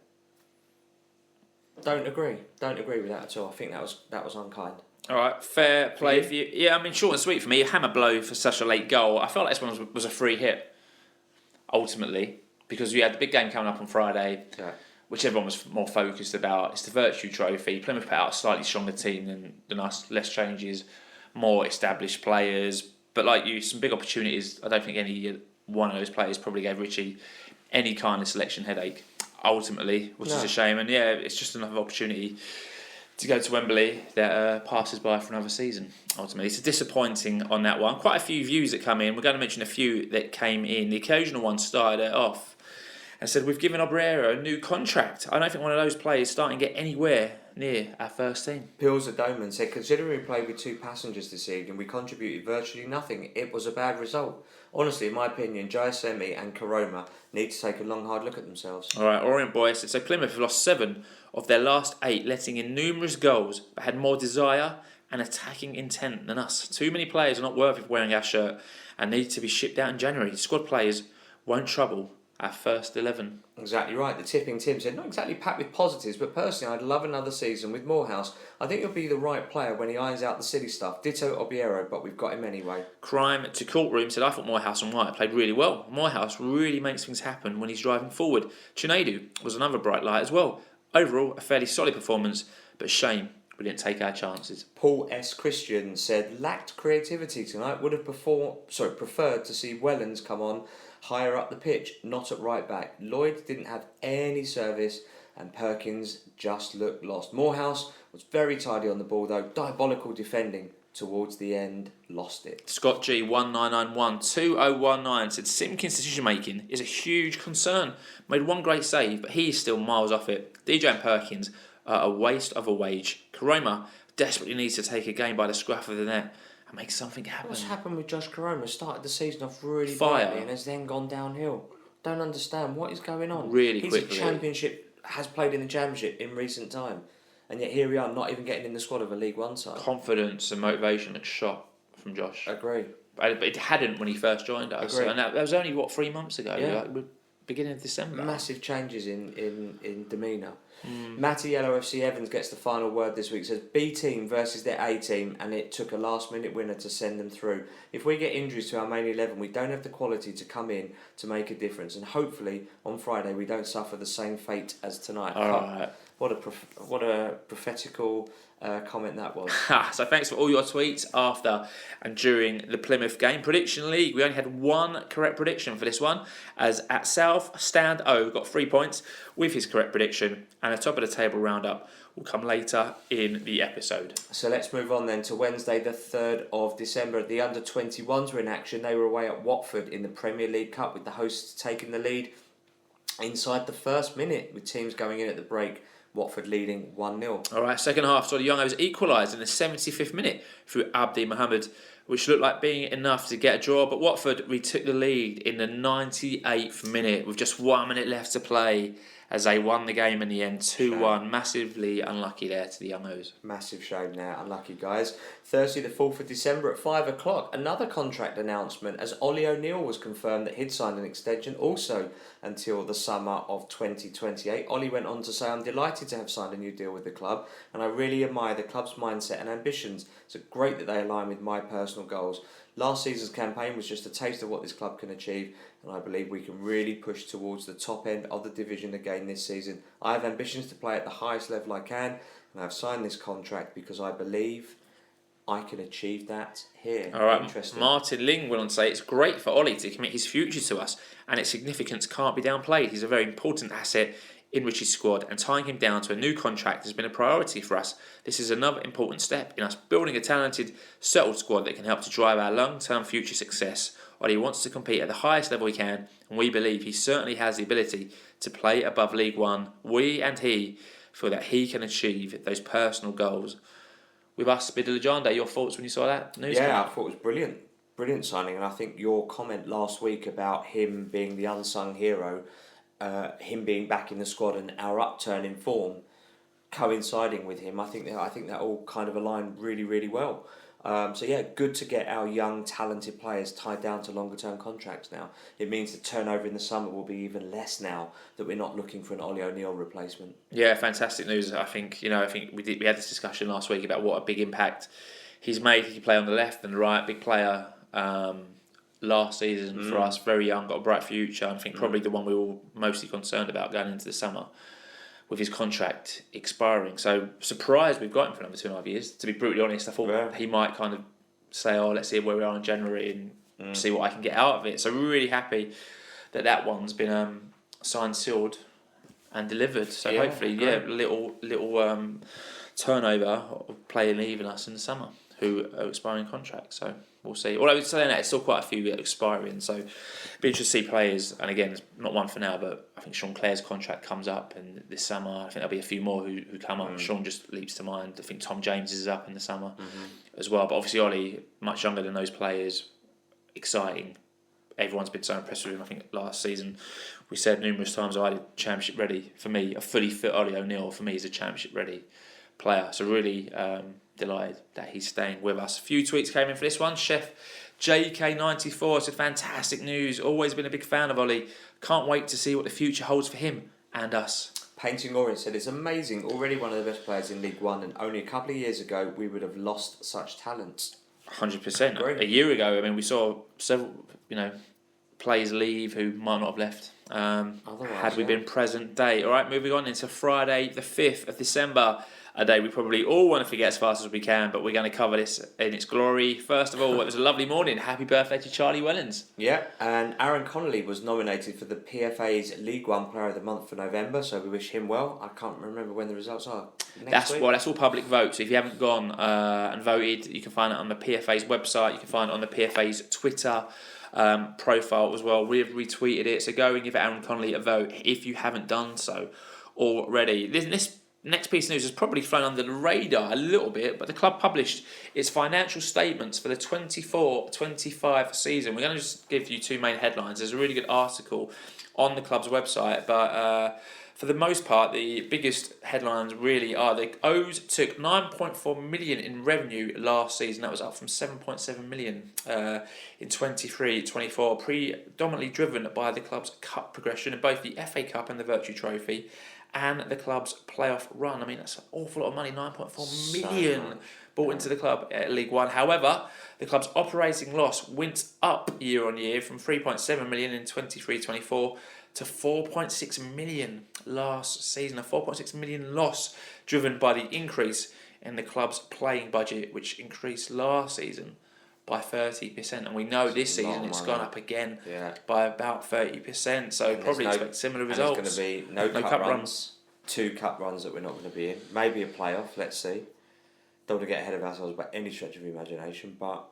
Don't agree with that at all. I think that was unkind. All right, fair play for you. Yeah, I mean, short and sweet for me. A hammer blow for such a late goal. I felt like this one was a free hit, ultimately, because we had the big game coming up on Friday, which everyone was more focused about. It's the Virtue Trophy. Plymouth put out a slightly stronger team than us. Less changes, more established players. But like you, some big opportunities. I don't think any one of those players probably gave Richie any kind of selection headache, ultimately, which is a shame. And yeah, it's just another opportunity to go to Wembley that passes by for another season, ultimately. It's disappointing on that one. Quite a few views that come in. We're going to mention a few that came in. The occasional one started it off and said, we've given Obrera a new contract. I don't think one of those players starting to get anywhere near our first team. Pills Doman said, considering we played with 2 passengers this evening, we contributed virtually nothing. It was a bad result. Honestly, in my opinion, Giacomi and Karoma need to take a long, hard look at themselves. All right, Orient boy said, so Plymouth have lost 7 of their last 8, letting in numerous goals, but had more desire and attacking intent than us. Too many players are not worthy of wearing our shirt and need to be shipped out in January. Squad players won't trouble our first 11. Exactly right. The Tipping Tim said, not exactly packed with positives, but personally I'd love another season with Morehouse. I think he'll be the right player when he irons out the silly stuff. Ditto Obiero, but we've got him anyway. Crime to Courtroom said, I thought Morehouse and White played really well. Morehouse really makes things happen when he's driving forward. Chinedu was another bright light as well. Overall, a fairly solid performance, but shame we didn't take our chances. Paul S. Christian said, lacked creativity tonight. Would have preferred to see Wellens come on higher up the pitch, not at right back. Lloyd didn't have any service and Perkins just looked lost. Morehouse was very tidy on the ball though, diabolical defending towards the end, lost it. Scott G 1991-2019 said Simpkins' decision making is a huge concern. Made one great save, but he is still miles off it. DJ and Perkins are a waste of a wage. Karoma desperately needs to take a game by the scruff of the net and make something happen. What's happened with Josh Karoma? Started the season off really Fire. and has then gone downhill. Don't understand what is going on. Really He's quickly. has played in the Championship in recent time, and yet here we are, not even getting in the squad of a League One side. Confidence and motivation looked shot from Josh. Agree. But it hadn't when he first joined us. Agree. And that was only 3 months ago. Yeah. Like, beginning of December. Massive changes in demeanour. Matty LOFC Evans gets the final word this week. Says B team versus their A team, and it took a last minute winner to send them through. If we get injuries to our main 11, we don't have the quality to come in to make a difference, and hopefully on Friday we don't suffer the same fate as tonight. All right. What a prophetical comment that was. So thanks for all your tweets after and during the Plymouth game. Prediction League, we only had one correct prediction for this one, as at South, Stand O got 3 points with his correct prediction, and a top of the table roundup will come later in the episode. So let's move on then to Wednesday the 3rd of December. The under-21s were in action. They were away at Watford in the Premier League Cup, with the hosts taking the lead inside the first minute, with teams going in at the break. Watford leading 1-0. All right, second half saw the Youngos equalised in the 75th minute through Abdi Mohammed, which looked like being enough to get a draw, but Watford retook the lead in the 98th minute with just 1 minute left to play, as they won the game in the end 2-1. Massively unlucky there to the Youngos. Massive shame there, unlucky guys. Thursday the 4th of December at 5 o'clock, another contract announcement, as Ollie O'Neill was confirmed that he'd signed an extension also until the summer of 2028. Ollie went on to say, I'm delighted to have signed a new deal with the club, and I really admire the club's mindset and ambitions. It's great that they align with my personal goals. Last season's campaign was just a taste of what this club can achieve, and I believe we can really push towards the top end of the division again this season. I have ambitions to play at the highest level I can, and I've signed this contract because I believe I can achieve that here. All right, Interesting. Martin Ling went on to say, it's great for Ollie to commit his future to us, and its significance can't be downplayed. He's a very important asset in Richie's squad, and tying him down to a new contract has been a priority for us. This is another important step in us building a talented, settled squad that can help to drive our long-term future success. Ollie wants to compete at the highest level he can, and we believe he certainly has the ability to play above League One. We and he feel that he can achieve those personal goals. With us, Bidder Legende, your thoughts when you saw that news? Yeah, I thought it was brilliant. Brilliant signing, and I think your comment last week about him being the unsung hero him being back in the squad and our upturn in form coinciding with him, I think that all kind of aligned really, really well. So yeah, good to get our young talented players tied down to longer term contracts now. It means the turnover in the summer will be even less now that we're not looking for an Ollie O'Neill replacement. Yeah, fantastic news. I think we had this discussion last week about what a big impact he's made. He can play on the left and the right, big player. Last season for us, very young, got a bright future. I think probably the one we were mostly concerned about going into the summer with his contract expiring. So surprised we've got him for another 2.5 years. To be brutally honest, I thought he might kind of say, "Oh, let's see where we are in January and see what I can get out of it." So we're really happy that one's been signed, sealed, and delivered. So hopefully, little turnover of player leaving us in the summer who are expiring contracts. So we'll see. Although saying that, it's still quite a few expiring. So be interested to see players. And again, it's not one for now, but I think Sean Clare's contract comes up and this summer. I think there'll be a few more who come up. Sean just leaps to mind. I think Tom James is up in the summer as well. But obviously Ollie, much younger than those players, exciting. Everyone's been so impressed with him. I think last season we said numerous times, I did championship ready. For me, a fully fit Ollie O'Neill for me is a championship ready player. So really delighted that he's staying with us. A few tweets came in for this one. Chef JK94 said, fantastic news. Always been a big fan of Ollie. Can't wait to see what the future holds for him and us. Painting Orient said, it's amazing. Already one of the best players in League One, and only a couple of years ago we would have lost such talent. 100%. A year ago, I mean, we saw several, players leave who might not have left. Had we been present day. All right, moving on into Friday, the 5th of December. A day we probably all want to forget as fast as we can, but we're going to cover this in its glory. First of all, it was a lovely morning. Happy birthday to Charlie Wellens. Yeah, and Aaron Connolly was nominated for the PFA's League One Player of the Month for November, so we wish him well. I can't remember when the results are. That's all public votes. So if you haven't gone and voted, you can find it on the PFA's website. You can find it on the PFA's Twitter profile as well. We've retweeted it, so go and give Aaron Connolly a vote if you haven't done so already. This next piece of news has probably flown under the radar a little bit, but the club published its financial statements for the 24-25 season. We're going to just give you two main headlines. There's a really good article on the club's website, but for the most part, the biggest headlines really are the O's took 9.4 million in revenue last season. That was up from 7.7 million in 23-24, predominantly driven by the club's cup progression in both the FA Cup and the Virtue Trophy, and the club's playoff run. I mean, that's an awful lot of money, 9.4 million brought into the club at League One. However, the club's operating loss went up year on year from 3.7 million in 23-24 to 4.6 million last season. A 4.6 million loss driven by the increase in the club's playing budget, which increased last season by 30%, and we know this season it's gone up again by about 30%. So and probably expect similar results. There's going to be no cup runs, 2 cup runs that we're not going to be in. Maybe a playoff. Let's see. Don't want to get ahead of ourselves by any stretch of imagination, but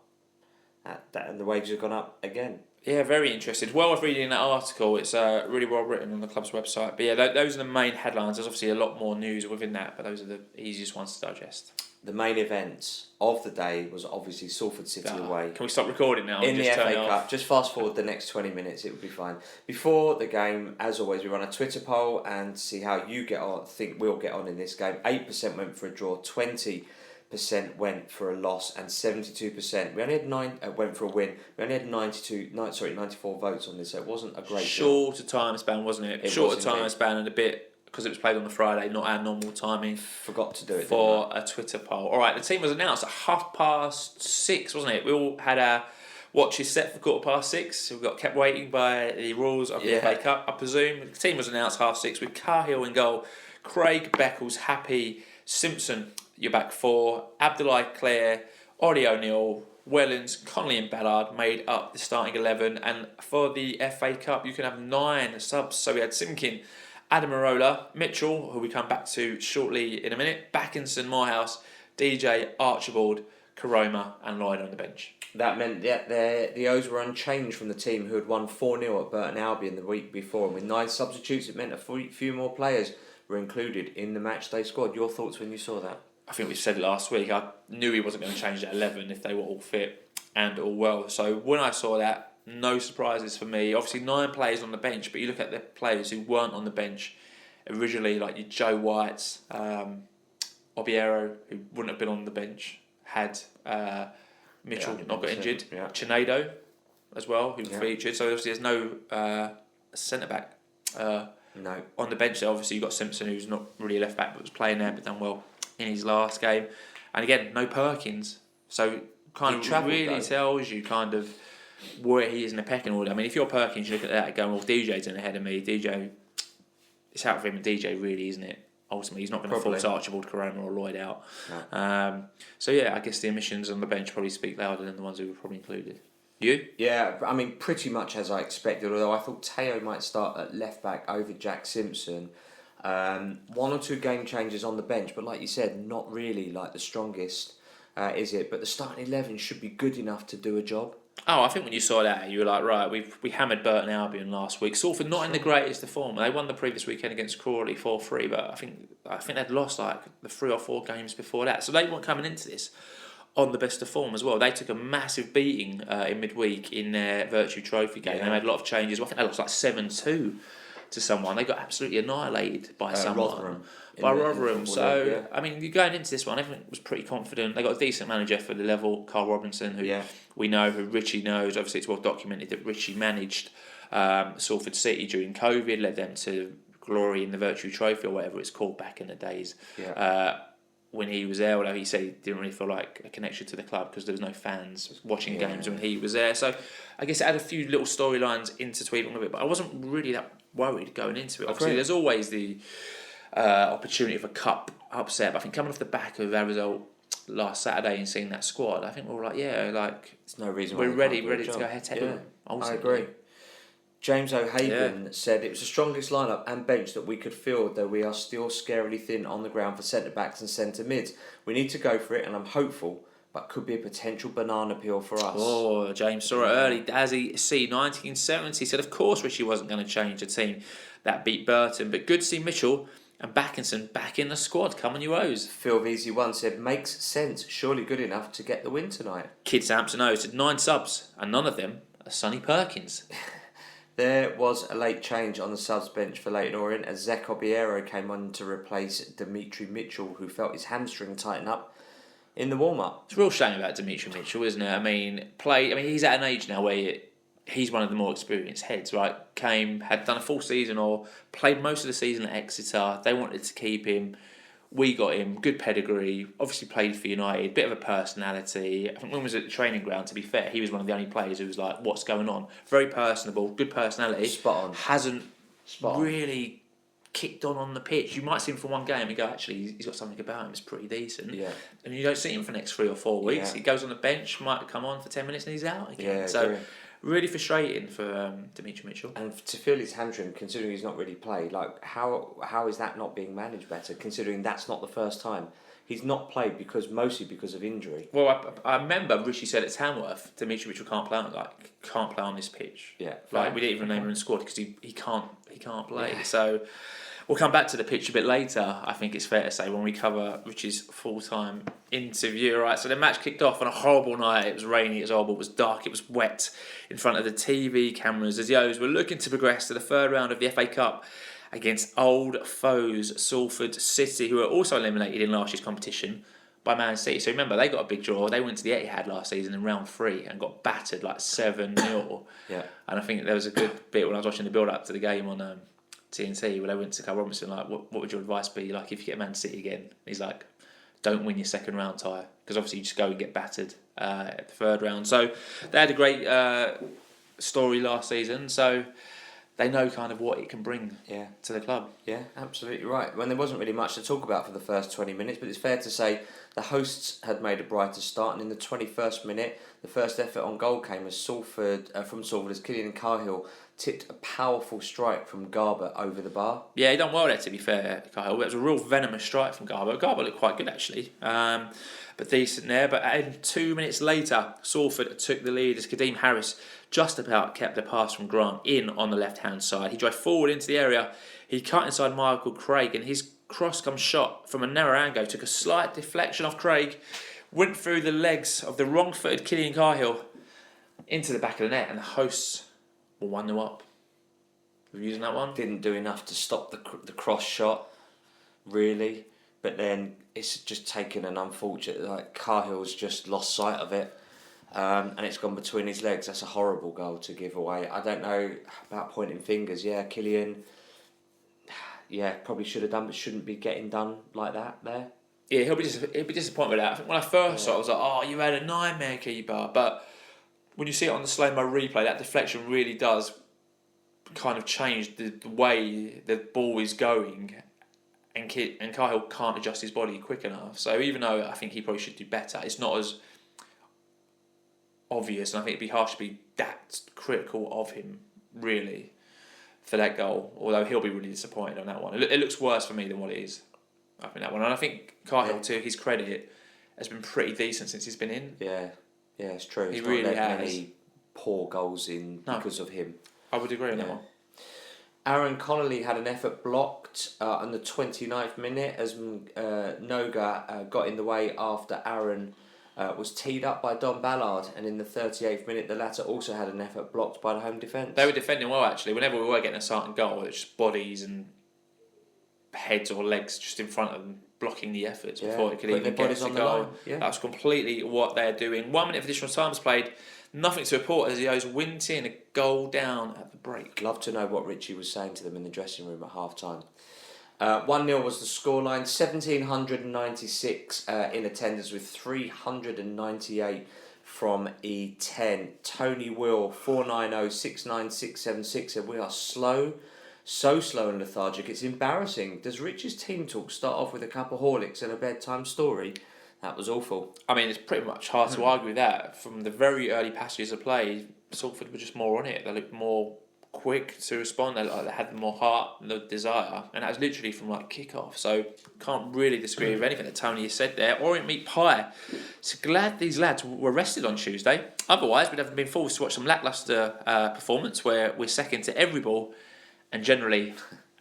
and the wages have gone up again. Yeah, very interested. Well worth reading that article. It's really well written on the club's website. But yeah, those are the main headlines. There's obviously a lot more news within that, but those are the easiest ones to digest. The main event of the day was obviously Salford City away. Can we stop recording now? In the FA Cup. Just fast forward the next 20 minutes, it would be fine. Before the game, as always, we run a Twitter poll and see how you get on. Think we'll get on in this game. 8% went for a draw, 20% went for a loss, and 72%. We only had went for a win. We only had 94 votes on this, so it wasn't a great shorter time span, wasn't it? Shorter time span and a bit. Because it was played on the Friday, not our normal timing. Forgot to do it for a Twitter poll. All right, the team was announced at 6:30, wasn't it? We all had our watches set for 6:15. We got kept waiting by the rules of the FA Cup, I presume. The team was announced 6:30 with Cahill in goal, Craig Beckles, Happy, Simpson, your back 4, Abdoulaye Clare, Ollie O'Neill, Wellens, Connolly and Ballard made up the starting 11. And for the FA Cup, you can have 9 subs. So we had Simkin, Adam Arola, Mitchell, who we come back to shortly in a minute, Backinson, Morehouse, DJ, Archibald, Karoma and Lloyd on the bench. That meant the O's were unchanged from the team who had won 4-0 at Burton Albion the week before. And with 9 substitutes, it meant a few more players were included in the matchday squad. Your thoughts when you saw that? I think we said it last week. I knew he wasn't going to change that 11 if they were all fit and all well. So when I saw that, No surprises for me. Obviously, 9 players on the bench, but you look at the players who weren't on the bench originally, like your Joe Whites, Obiero, who wouldn't have been on the bench had Mitchell not got injured. Yeah. Chinado as well, who featured. So obviously there's no centre back No. on the bench there. Obviously you've got Simpson, who's not really a left back but was playing there but done well in his last game. And again, no Perkins. So kind of really tells you kind of where he is in the pecking order. I mean, if you're Perkins, you look at that going, well, DJ's in ahead of me. DJ, it's out for him and DJ really, isn't it? Ultimately, he's not going to force Archibald, Corona or Lloyd out. No. So yeah, I guess the omissions on the bench probably speak louder than the ones who were probably included. You? Yeah, I mean, pretty much as I expected, although I thought Teo might start at left back over Jack Simpson. 1 or 2 game changes on the bench, but like you said, not really like the strongest, is it? But the starting 11 should be good enough to do a job. Oh, I think when you saw that, you were like, right, we hammered Burton Albion last week. Salford not in the greatest of form. They won the previous weekend against Crawley 4-3, but I think they'd lost like the 3 or 4 games before that. So they weren't coming into this on the best of form as well. They took a massive beating in midweek in their Virtue Trophy game. They made a lot of changes. I think they lost like 7-2 to someone. They got absolutely annihilated by someone. Rotherham. So, I mean, you're going into this one, everyone was pretty confident. They got a decent manager for the level, Carl Robinson, who we know, who Richie knows. Obviously, it's well documented that Richie managed Salford City during COVID, led them to glory in the Virtue Trophy or whatever it's called back in the days. When he was there, although he said he didn't really feel like a connection to the club because there was no fans watching games when he was there. So I guess it had a few little storylines intertwined with it, but I wasn't really that worried going into it. Obviously, there's always the opportunity of a cup upset, but I think coming off the back of our result last Saturday and seeing that squad, I think we were like, there's no reason we're ready to go head to head with them. I agree. James O'Hagan said it was the strongest lineup and bench that we could field, though we are still scarily thin on the ground for centre backs and centre mids. We need to go for it, and I'm hopeful, but could be a potential banana peel for us. Oh, James saw it early. Dazzy C 1970 said, of course Richie wasn't going to change the team that beat Burton, but good to see Mitchell and Backinson back in the squad. Come on, you O's. Phil VZ1 said, makes sense, surely good enough to get the win tonight. Kid Sampson O said 9 subs, and none of them are Sonny Perkins. There was a late change on the subs bench for Leyton Orient as Zach Obiero came on to replace Dimitri Mitchell, who felt his hamstring tighten up in the warm-up. It's a real shame about Dimitri Mitchell, isn't it? I mean, he's at an age now where he's one of the more experienced heads, right? Had done a full season or played most of the season at Exeter. They wanted to keep him. We got him, good pedigree, obviously played for United, bit of a personality. I think when he was at the training ground, to be fair, he was one of the only players who was like, what's going on? Very personable, good personality. Spot on. Hasn't really kicked on the pitch. You might see him for one game and go, actually, he's got something about him, it's pretty decent. Yeah. And you don't see him for the next 3 or 4 weeks. He goes on the bench, might come on for 10 minutes and he's out again. Yeah, so really frustrating for Dimitri Mitchell. And to feel his hamstring, considering he's not really played, like how is that not being managed better? Considering that's not the first time he's not played mostly because of injury. Well, I remember Richie said at Tamworth, Dimitri Mitchell can't play on this pitch. Yeah, like we didn't even name him in the squad because he can't play. Yeah. So we'll come back to the pitch a bit later. I think it's fair to say when we cover Richie's full-time interview. Right, so the match kicked off on a horrible night. It was rainy, it was horrible, it was dark, it was wet in front of the TV cameras as the O's were looking to progress to the 3rd round of the FA Cup against old foes Salford City, who were also eliminated in last year's competition by Man City. So remember, they got a big draw. They went to the Etihad last season in round 3 and got battered like 7-0. Yeah. And I think there was a good bit when I was watching the build-up to the game on TNT where they went to Carl Robinson, like, what would your advice be, like, if you get Man City again? And he's like, don't win your 2nd round tie, because obviously you just go and get battered at the 3rd round. So they had a great story last season, so they know kind of what it can bring to the club. Yeah, absolutely right. When there wasn't really much to talk about for the first 20 minutes, but it's fair to say the hosts had made a brighter start, and in the 21st minute, the first effort on goal came as from Salford as Killian Cahill tipped a powerful strike from Garber over the bar. Yeah, he done well there, to be fair, Cahill. It was a real venomous strike from Garber. Garber looked quite good, actually. But decent there. But 2 minutes later, Salford took the lead as Kadeem Harris just about kept the pass from Grant in on the left-hand side. He drove forward into the area. He cut inside Michael Craig, and his cross-come shot from a narrow angle took a slight deflection off Craig, went through the legs of the wrong-footed Killian Cahill, into the back of the net, and the hosts were 1-0 up. Were you using that one? Didn't do enough to stop the cross shot, really. But then it's just taken an unfortunate... Like, Cahill's just lost sight of it. And it's gone between his legs. That's a horrible goal to give away. I don't know about pointing fingers. Yeah, Killian... Yeah, probably should have done, but shouldn't be getting done like that there. Yeah, he'll be disappointed with that. I think when I first saw it, I was like, oh, you had a nightmare keeper. But when you see it on the slow-mo replay, that deflection really does kind of change the way the ball is going, and Cahill can't adjust his body quick enough. So even though I think he probably should do better, it's not as obvious, and I think it'd be harsh to be that critical of him, really, for that goal. Although he'll be really disappointed on that one. It looks worse for me than what it is. I think that one, and I think Cahill, to his credit, has been pretty decent since he's been in. Yeah, it's true. He He's really not let has. many poor goals in because of him. I would agree on that one. Aaron Connolly had an effort blocked on the 29th minute as Noga got in the way after Aaron was teed up by Don Ballard, and in the 38th minute the latter also had an effort blocked by the home defence. They were defending well, actually. Whenever we were getting a certain goal, it's just bodies and heads or legs just in front of them blocking the efforts before it could even get to goal. Yeah. That was completely what they're doing. 1 minute of additional time was played. Nothing to report as the O's Winton a goal down at the break. Love to know what Richie was saying to them in the dressing room at half time. 1-0 was the scoreline. 1,796 in attendance with 398 from E10. Tony Will 490-69676 said, we are slow, so slow and lethargic. It's embarrassing. Does Rich's team talk start off with a cup of Horlicks and a bedtime story? That was awful. I mean, it's pretty much hard to argue with that. From the very early passages of play, Salford were just more on it. They looked more quick to respond. They had more heart and the desire. And that was literally from kick-off. So can't really disagree with anything that Tony has said there. Orient meat pie. So glad these lads were rested on Tuesday. Otherwise, we'd have been forced to watch some lacklustre performance where we're second to every ball and generally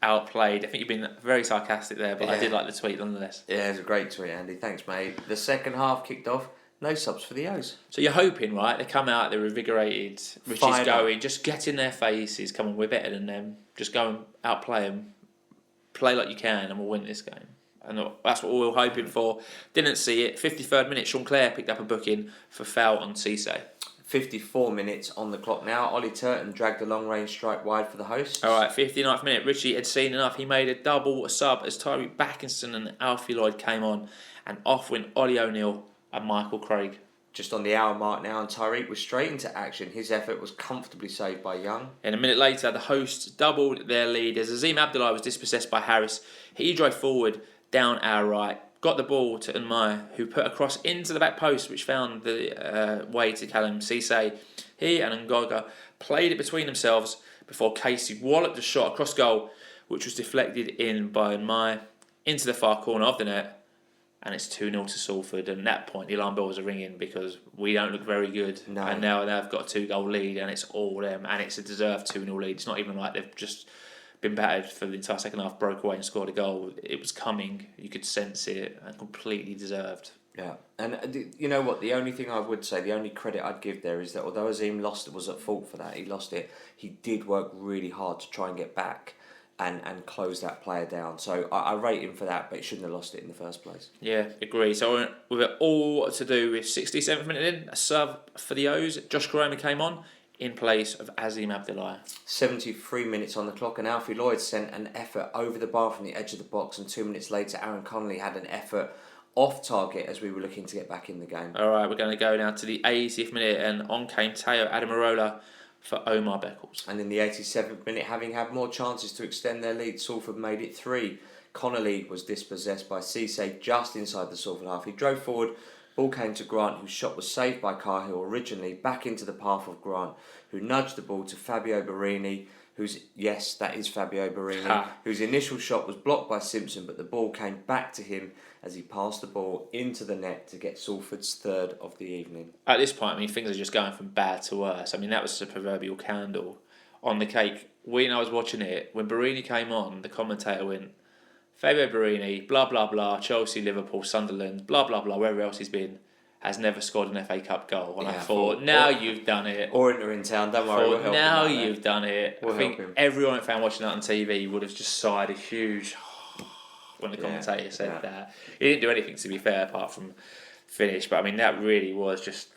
outplayed. I think you've been very sarcastic there, but I did like the tweet nonetheless. Yeah, it was a great tweet, Andy. Thanks, mate. The second half kicked off. No subs for the O's. So you're hoping, right? They come out, they're invigorated. Richie's going, just get in their faces. Come on, we're better than them. Just go and outplay them. Play like you can, and we'll win this game. And that's what we were hoping for. Didn't see it. 53rd minute, Sean Clare picked up a booking for foul on Cisse. 54 minutes on the clock now. Ollie Turton dragged a long-range strike wide for the hosts. All right, 59th minute. Richie had seen enough. He made a double sub as Tyreek Backinson and Alfie Lloyd came on, and off went Ollie O'Neill and Michael Craig. Just on the hour mark now, and Tyreek was straight into action. His effort was comfortably saved by Young. And a minute later, the hosts doubled their lead as Azim Abdullah was dispossessed by Harris. He drove forward down our right, got the ball to Unmai, who put a cross into the back post, which found the way to Callum Cisse. He and Ngoga played it between themselves before Casey walloped a shot across goal, which was deflected in by Unmai into the far corner of the net. And it's 2-0 to Salford. And at that point, the alarm bells are ringing because we don't look very good. No. And now they've got a 2-goal lead, and it's all them. And it's a deserved 2-0 lead. It's not even like they've just been battered for the entire second half, broke away and scored a goal. It was coming. You could sense it, and completely deserved. Yeah, and you know what? The only thing I would say, the only credit I'd give there is that although Azim was at fault for that, he lost it. He did work really hard to try and get back and close that player down. So I rate him for that, but he shouldn't have lost it in the first place. Yeah, agree. So with it all to do with 67th minute in, a sub for the O's. Josh Coroma came on in place of Azim Abdullah. 73 minutes on the clock, and Alfie Lloyd sent an effort over the bar from the edge of the box, and 2 minutes later Aaron Connolly had an effort off target as we were looking to get back in the game. All right, we're going to go now to the 80th minute, and on came Teo Adamarola for Omar Beckles. And in the 87th minute, having had more chances to extend their lead, Salford made it 3. Connolly was dispossessed by Cisse just inside the Salford half. He drove forward, ball came to Grant, whose shot was saved by Cahill originally, back into the path of Grant, who nudged the ball to Fabio Barini, whose initial shot was blocked by Simpson, but the ball came back to him as he passed the ball into the net to get Salford's third of the evening. At this point, I mean, things are just going from bad to worse. I mean, that was the proverbial candle on the cake. When I was watching it, when Barini came on, the commentator went, Fabio Barini, blah, blah, blah, Chelsea, Liverpool, Sunderland, blah, blah, blah, wherever else he's been, has never scored an FA Cup goal. And I Yeah, thought, now you've done it. Orient are in town, don't worry, we'll help him now out there. you've done it. We'll I think help him. every Orient fan watching that on TV would have just sighed a huge when the commentator said that. He didn't do anything, to be fair, apart from finish. But I mean, that really was just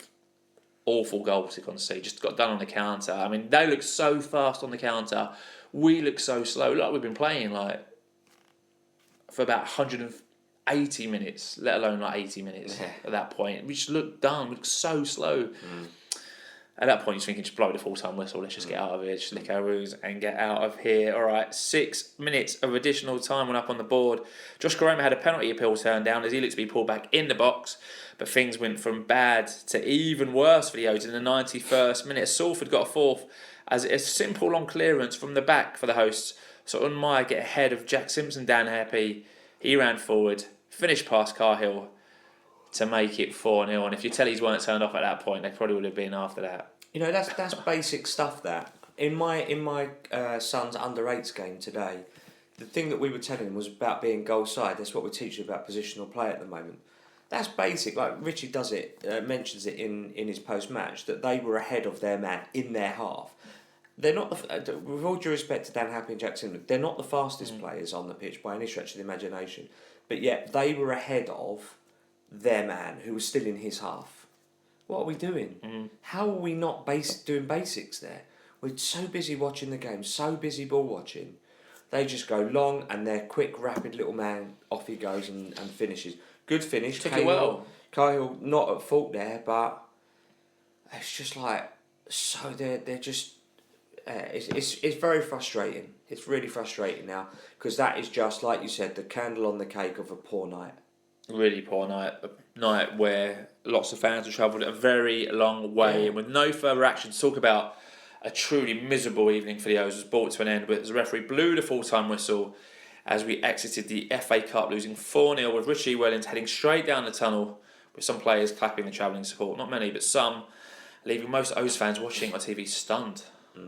awful goal to concede. Just got done on the counter. I mean, they look so fast on the counter. We look so slow. Like we've been playing like for about 180 minutes, let alone like 80 minutes at that point. We just looked done. We looked so slow. At that point, you're thinking, just blow the full-time whistle. Let's just get out of here. Just lick our wounds and get out of here. All right, 6 minutes of additional time went up on the board. Josh Koroma had a penalty appeal turned down as he looked to be pulled back in the box. But things went from bad to even worse for the O's in the 91st minute. Salford got a fourth as a simple long clearance from the back for the hosts. So Unmire get ahead of Jack Simpson, Dan Happy. He ran forward, finished past Cahill to make it 4-0. And if your tellies weren't turned off at that point, they probably would have been after that. You know, that's basic stuff. That in my son's under-8s game today, the thing that we were telling him was about being goal side. That's what we're teaching about positional play at the moment. That's basic. Like Richie does it, mentions it in his post-match that they were ahead of their man in their half. They're not, with all due respect to Dan Happy and Jack Simpson, they're not the fastest players on the pitch by any stretch of the imagination. But yet they were ahead of their man who was still in his half. What are we doing? How are we not doing basics there? We're so busy watching the game, so busy ball watching. They just go long and their quick, rapid little man, off he goes and finishes. Good finish. Took it well. Cahill not at fault there, but it's just like, so they're just... It's very frustrating. It's really frustrating now because that is just, like you said, the candle on the cake of a poor night. Really poor night. A night where lots of fans have travelled a very long way and with no further action to talk about. A truly miserable evening for the O's was brought to an end as the referee blew the full-time whistle as we exited the FA Cup, losing 4-0 with Richie Wellens heading straight down the tunnel with some players clapping the travelling support. Not many, but some, leaving most O's fans watching on TV stunned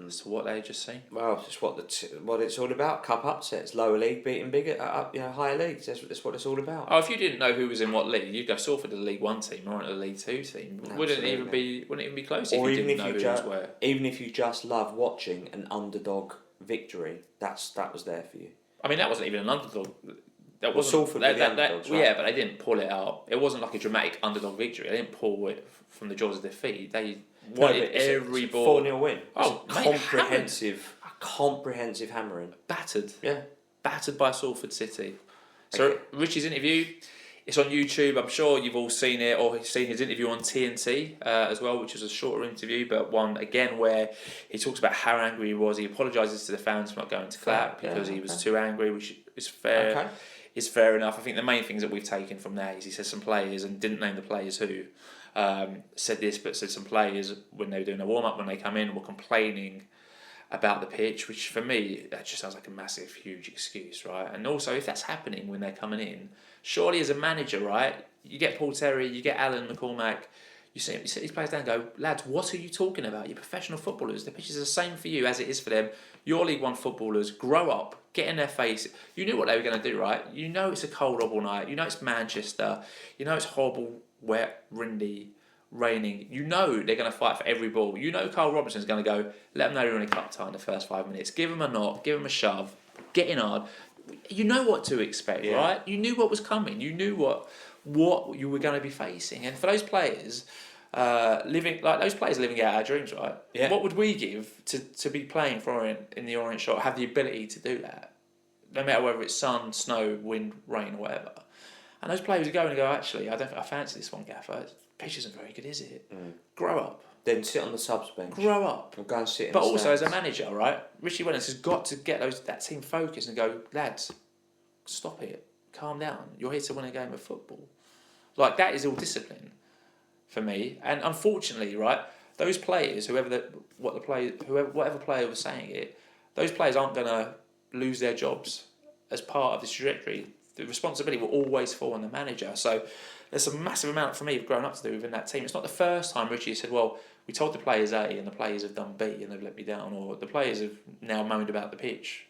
as to what they had just seen. Well, it's what it's all about. Cup upsets, lower league beating bigger, higher leagues. That's what it's all about. Oh, if you didn't know who was in what league, you'd go Salford to the League One team or into the League Two team. Wouldn't even be close if you didn't know who was where. Even if you just love watching an underdog victory, that was there for you. I mean, that wasn't even an underdog. That was Salford were the underdogs, right? Yeah, but they didn't pull it out. It wasn't like a dramatic underdog victory. They didn't pull it from the jaws of defeat. They wanted every ball. 4-0 win. Oh, comprehensive hammering. Battered. Yeah. Battered by Salford City. So Richie's interview, it's on YouTube. I'm sure you've all seen it or seen his interview on TNT as well, which is a shorter interview, but one again where he talks about how angry he was. He apologises to the fans for not going to clap because he was too angry, which is fair. Okay. Is fair enough. I think the main things that we've taken from that is he says some players, and didn't name the players who, said this, but said some players when they were doing a warm-up, when they come in, were complaining about the pitch, which for me, that just sounds like a massive, huge excuse, right? And also, if that's happening when they're coming in, surely as a manager, right, you get Paul Terry, you get Alan McCormack, you sit these players down and go, lads, what are you talking about? You're professional footballers. The pitch is the same for you as it is for them. You're League One footballers. Grow up. Get in their face. You knew what they were going to do, right? You know it's a cold, horrible night. You know it's Manchester. You know it's horrible, wet, windy, raining. You know they're going to fight for every ball. You know Carl Robinson's going to go, let them know you're in a cup tie in the first 5 minutes. Give them a knock. Give them a shove. Get in hard. You know what to expect, right? You knew what was coming. You knew what you were going to be facing. And for those players... living out our dreams, right? Yeah. What would we give to be playing for Orient in the Orient shot? Have the ability to do that, no matter whether it's sun, snow, wind, rain, or whatever. And those players are going and go, actually, I fancy this one, Gaffer. Pitch isn't very good, is it? Grow up. Then sit on the subs bench. Grow up. Or go and sit. But also as a manager, right? Richie Wellens has got to get that team focused and go, lads, stop it, calm down. You're here to win a game of football. Like that is all discipline. For me, and unfortunately, right, those players, whatever player was saying it, those players aren't going to lose their jobs as part of this trajectory. The responsibility will always fall on the manager. So there's a massive amount for me of growing up to do within that team. It's not the first time Richie said, well, we told the players A and the players have done B and they've let me down, or the players have now moaned about the pitch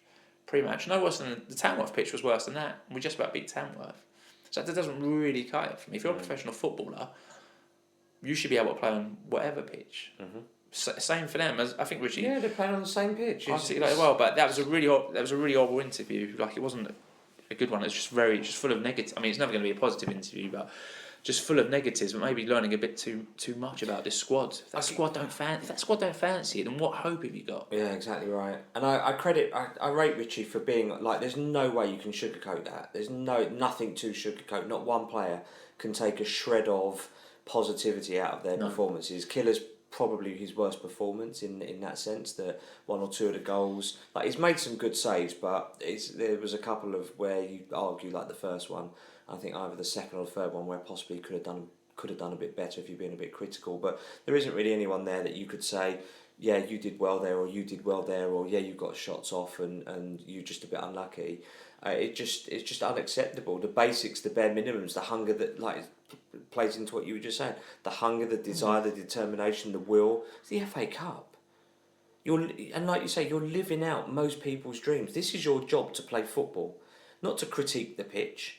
pre-match. No worse than the Tamworth pitch was worse than that. We just about beat Tamworth. So that doesn't really cut it for me. If you're a professional footballer, you should be able to play on whatever pitch. Mm-hmm. Same for them. As I think Richie. Yeah, they're playing on the same pitch. I see that well, but that was a really horrible interview. Like, it wasn't a good one. It's just full of negative. I mean, it's never going to be a positive interview, but just full of negatives. But maybe learning a bit too much about this squad. If that squad don't fancy it, then what hope have you got? Yeah, exactly right. And I rate Richie for being like, there's no way you can sugarcoat that. There's nothing to sugarcoat. Not one player can take a shred of positivity out of their performances. Killer's probably his worst performance in that sense. That one or two of the goals, like, he's made some good saves, but there was a couple of where you argue, like the first one. I think either the second or third one where possibly could have done a bit better if you've been a bit critical. But there isn't really anyone there that you could say, yeah, you did well there, or you did well there, or yeah, you got shots off and you're just a bit unlucky. It's just unacceptable. The basics, the bare minimums, the hunger that, like, plays into what you were just saying. The hunger, the desire, the determination, the will. It's the FA Cup. And like you say, you're living out most people's dreams. This is your job, to play football, not to critique the pitch.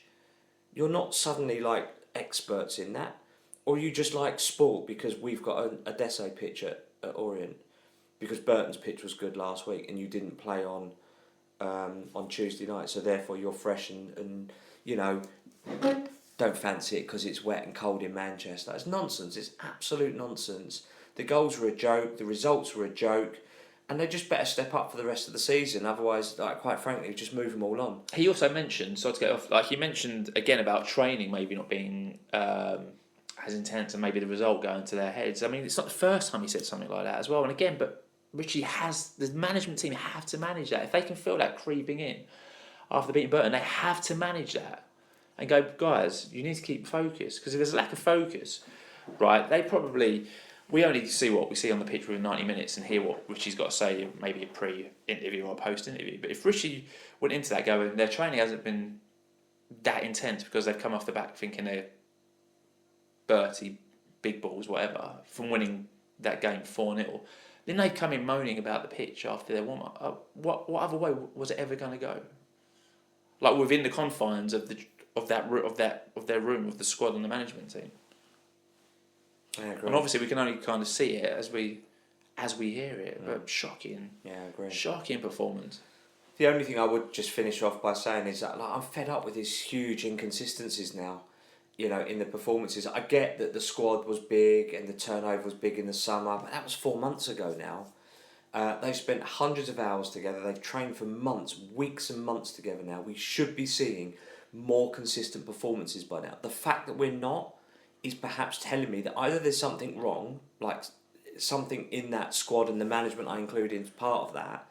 You're not suddenly like experts in that, or you just like sport because we've got a Dessay pitch at Orient, because Burton's pitch was good last week and you didn't play on Tuesday night, so therefore you're fresh and you know, don't fancy it because it's wet and cold in Manchester. It's nonsense. It's absolute nonsense. The goals were a joke. The results were a joke. And they just better step up for the rest of the season. Otherwise, like, quite frankly, just move them all on. He also mentioned, so to get off, like, he mentioned again about training maybe not being as intense and maybe the result going to their heads. I mean, it's not the first time he said something like that as well. And again, but Richie the management team have to manage that. If they can feel that creeping in after beating Burton, they have to manage that and go, guys, you need to keep focused. Because if there's a lack of focus, right, we only see what we see on the pitch within 90 minutes and hear what Richie's got to say, maybe a pre-interview or a post-interview. But if Richie went into that going, their training hasn't been that intense because they've come off the back thinking they're Bertie, big balls, whatever, from winning that game 4-0, then they come in moaning about the pitch after their warm-up. What other way was it ever going to go? Like, within the confines of their room, of the squad and the management team. I agree. And obviously we can only kind of see it as we hear it, but shocking. Yeah, I agree. Shocking performance. The only thing I would just finish off by saying is that, like, I'm fed up with these huge inconsistencies now, you know, in the performances. I get that the squad was big and the turnover was big in the summer, but that was 4 months ago now. They've spent hundreds of hours together. They've trained for months, weeks and months together now. We should be seeing more consistent performances by now. The fact that we're not is perhaps telling me that either there's something wrong, like something in that squad and the management I include in part of that,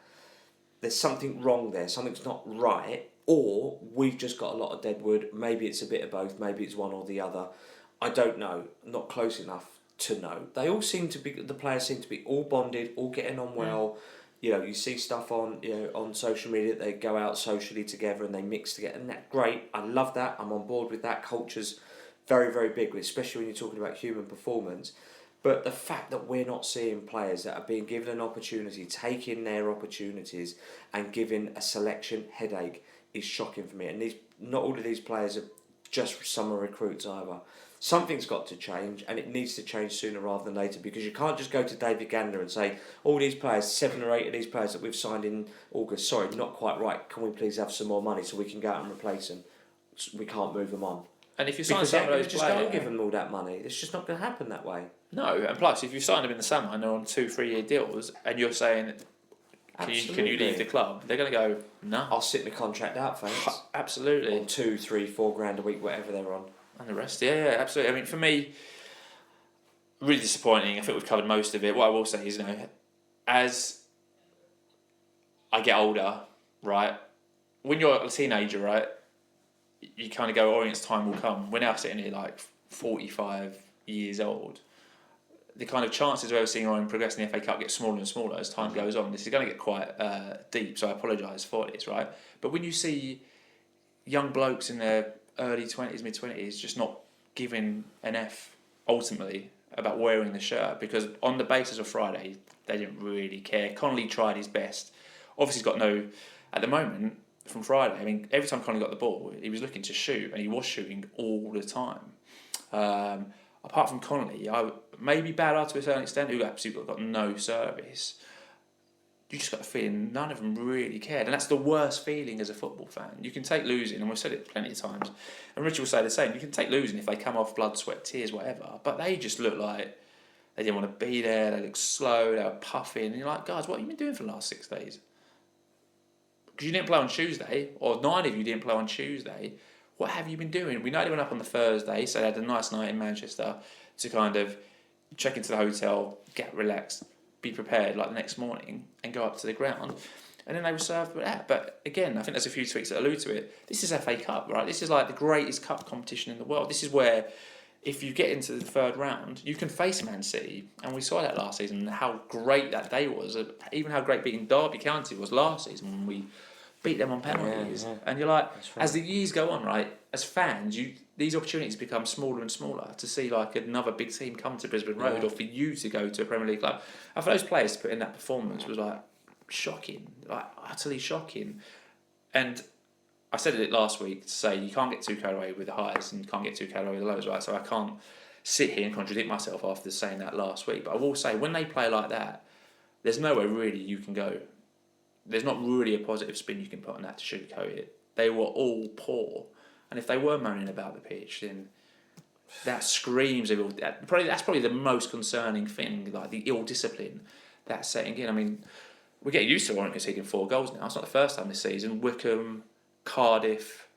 there's something wrong there, something's not right, or we've just got a lot of dead wood. Maybe it's a bit of both, maybe it's one or the other. I don't know, not close enough to know. They all seem to be, the players seem to be all bonded, all getting on well. You know, you see stuff on social media, they go out socially together and they mix together, and that's great. I love that, I'm on board with that. Culture's very, very big, especially when you're talking about human performance. But the fact that we're not seeing players that are being given an opportunity, taking their opportunities and giving a selection headache is shocking for me. And not all of these players are just summer recruits either. Something's got to change, and it needs to change sooner rather than later, because you can't just go to David Gander and say, all these players, 7 or 8 of these players that we've signed in August, sorry, not quite right, can we please have some more money so we can go out and replace them? We can't move them on. And if you sign some of those just players, don't give them all that money. It's just not going to happen that way. no, and plus if you sign them in the summer and they're on 2-3 year deals, and you're saying, can you leave the club? They're going to go, no. I'll sit my contract out, thanks. Absolutely. Or 2, 3, 4 grand a week, whatever they're on. And the rest, yeah, absolutely. I mean, for me, really disappointing. I think we've covered most of it. What I will say is, you know, as I get older, right, when you're a teenager, right, you kind of go, Orient's time will come. We're now sitting here like 45 years old. The kind of chances of ever seeing Orient progress in the FA Cup get smaller and smaller as time goes on. This is going to get quite deep, so I apologise for this, right? But when you see young blokes in their early 20s, mid-20s, just not giving an F, ultimately, about wearing the shirt, because on the basis of Friday, they didn't really care. Connolly tried his best. Obviously, he's got no... At the moment, from Friday, I mean, every time Connolly got the ball, he was looking to shoot, and he was shooting all the time. apart from Connolly, maybe Ballard to a certain extent, who absolutely got no service. You just got the feeling none of them really cared, and that's the worst feeling as a football fan. You can take losing, and we've said it plenty of times, and Richard will say the same. You can take losing if they come off blood, sweat, tears, whatever, but they just look like they didn't want to be there. They looked slow. They were puffing, and you're like, guys, what have you been doing for the last 6 days? Because you didn't play on Tuesday, or 9 of you didn't play on Tuesday. What have you been doing? We know they went up on the Thursday, so they had a nice night in Manchester to kind of check into the hotel, get relaxed, be prepared like the next morning and go up to the ground, and then they were served with that. But again, I think there's a few tweets that allude to it. This is FA Cup, right? This is like the greatest cup competition in the world. This is where if you get into the third round, you can face Man City, and we saw that last season and how great that day was, even how great beating Derby County was last season when we beat them on penalties. Yeah. And you're like, right. as the years go on, right, as fans, these opportunities become smaller and smaller to see like another big team come to Brisbane Road, or for you to go to a Premier League club. And for those players to put in that performance was like shocking, like utterly shocking. And I said it last week to say you can't get too carried away with the highs and you can't get too carried away with the lows, right? So I can't sit here and contradict myself after saying that last week. But I will say, when they play like that, there's nowhere really you can go. There's not really a positive spin you can put on that to sugarcoat it. They were all poor. And if they were moaning about the pitch, then that screams of that's probably the most concerning thing, like the ill discipline that's setting in. I mean, we're getting used to Orient conceding 4 goals now. It's not the first time this season. Wickham, Cardiff,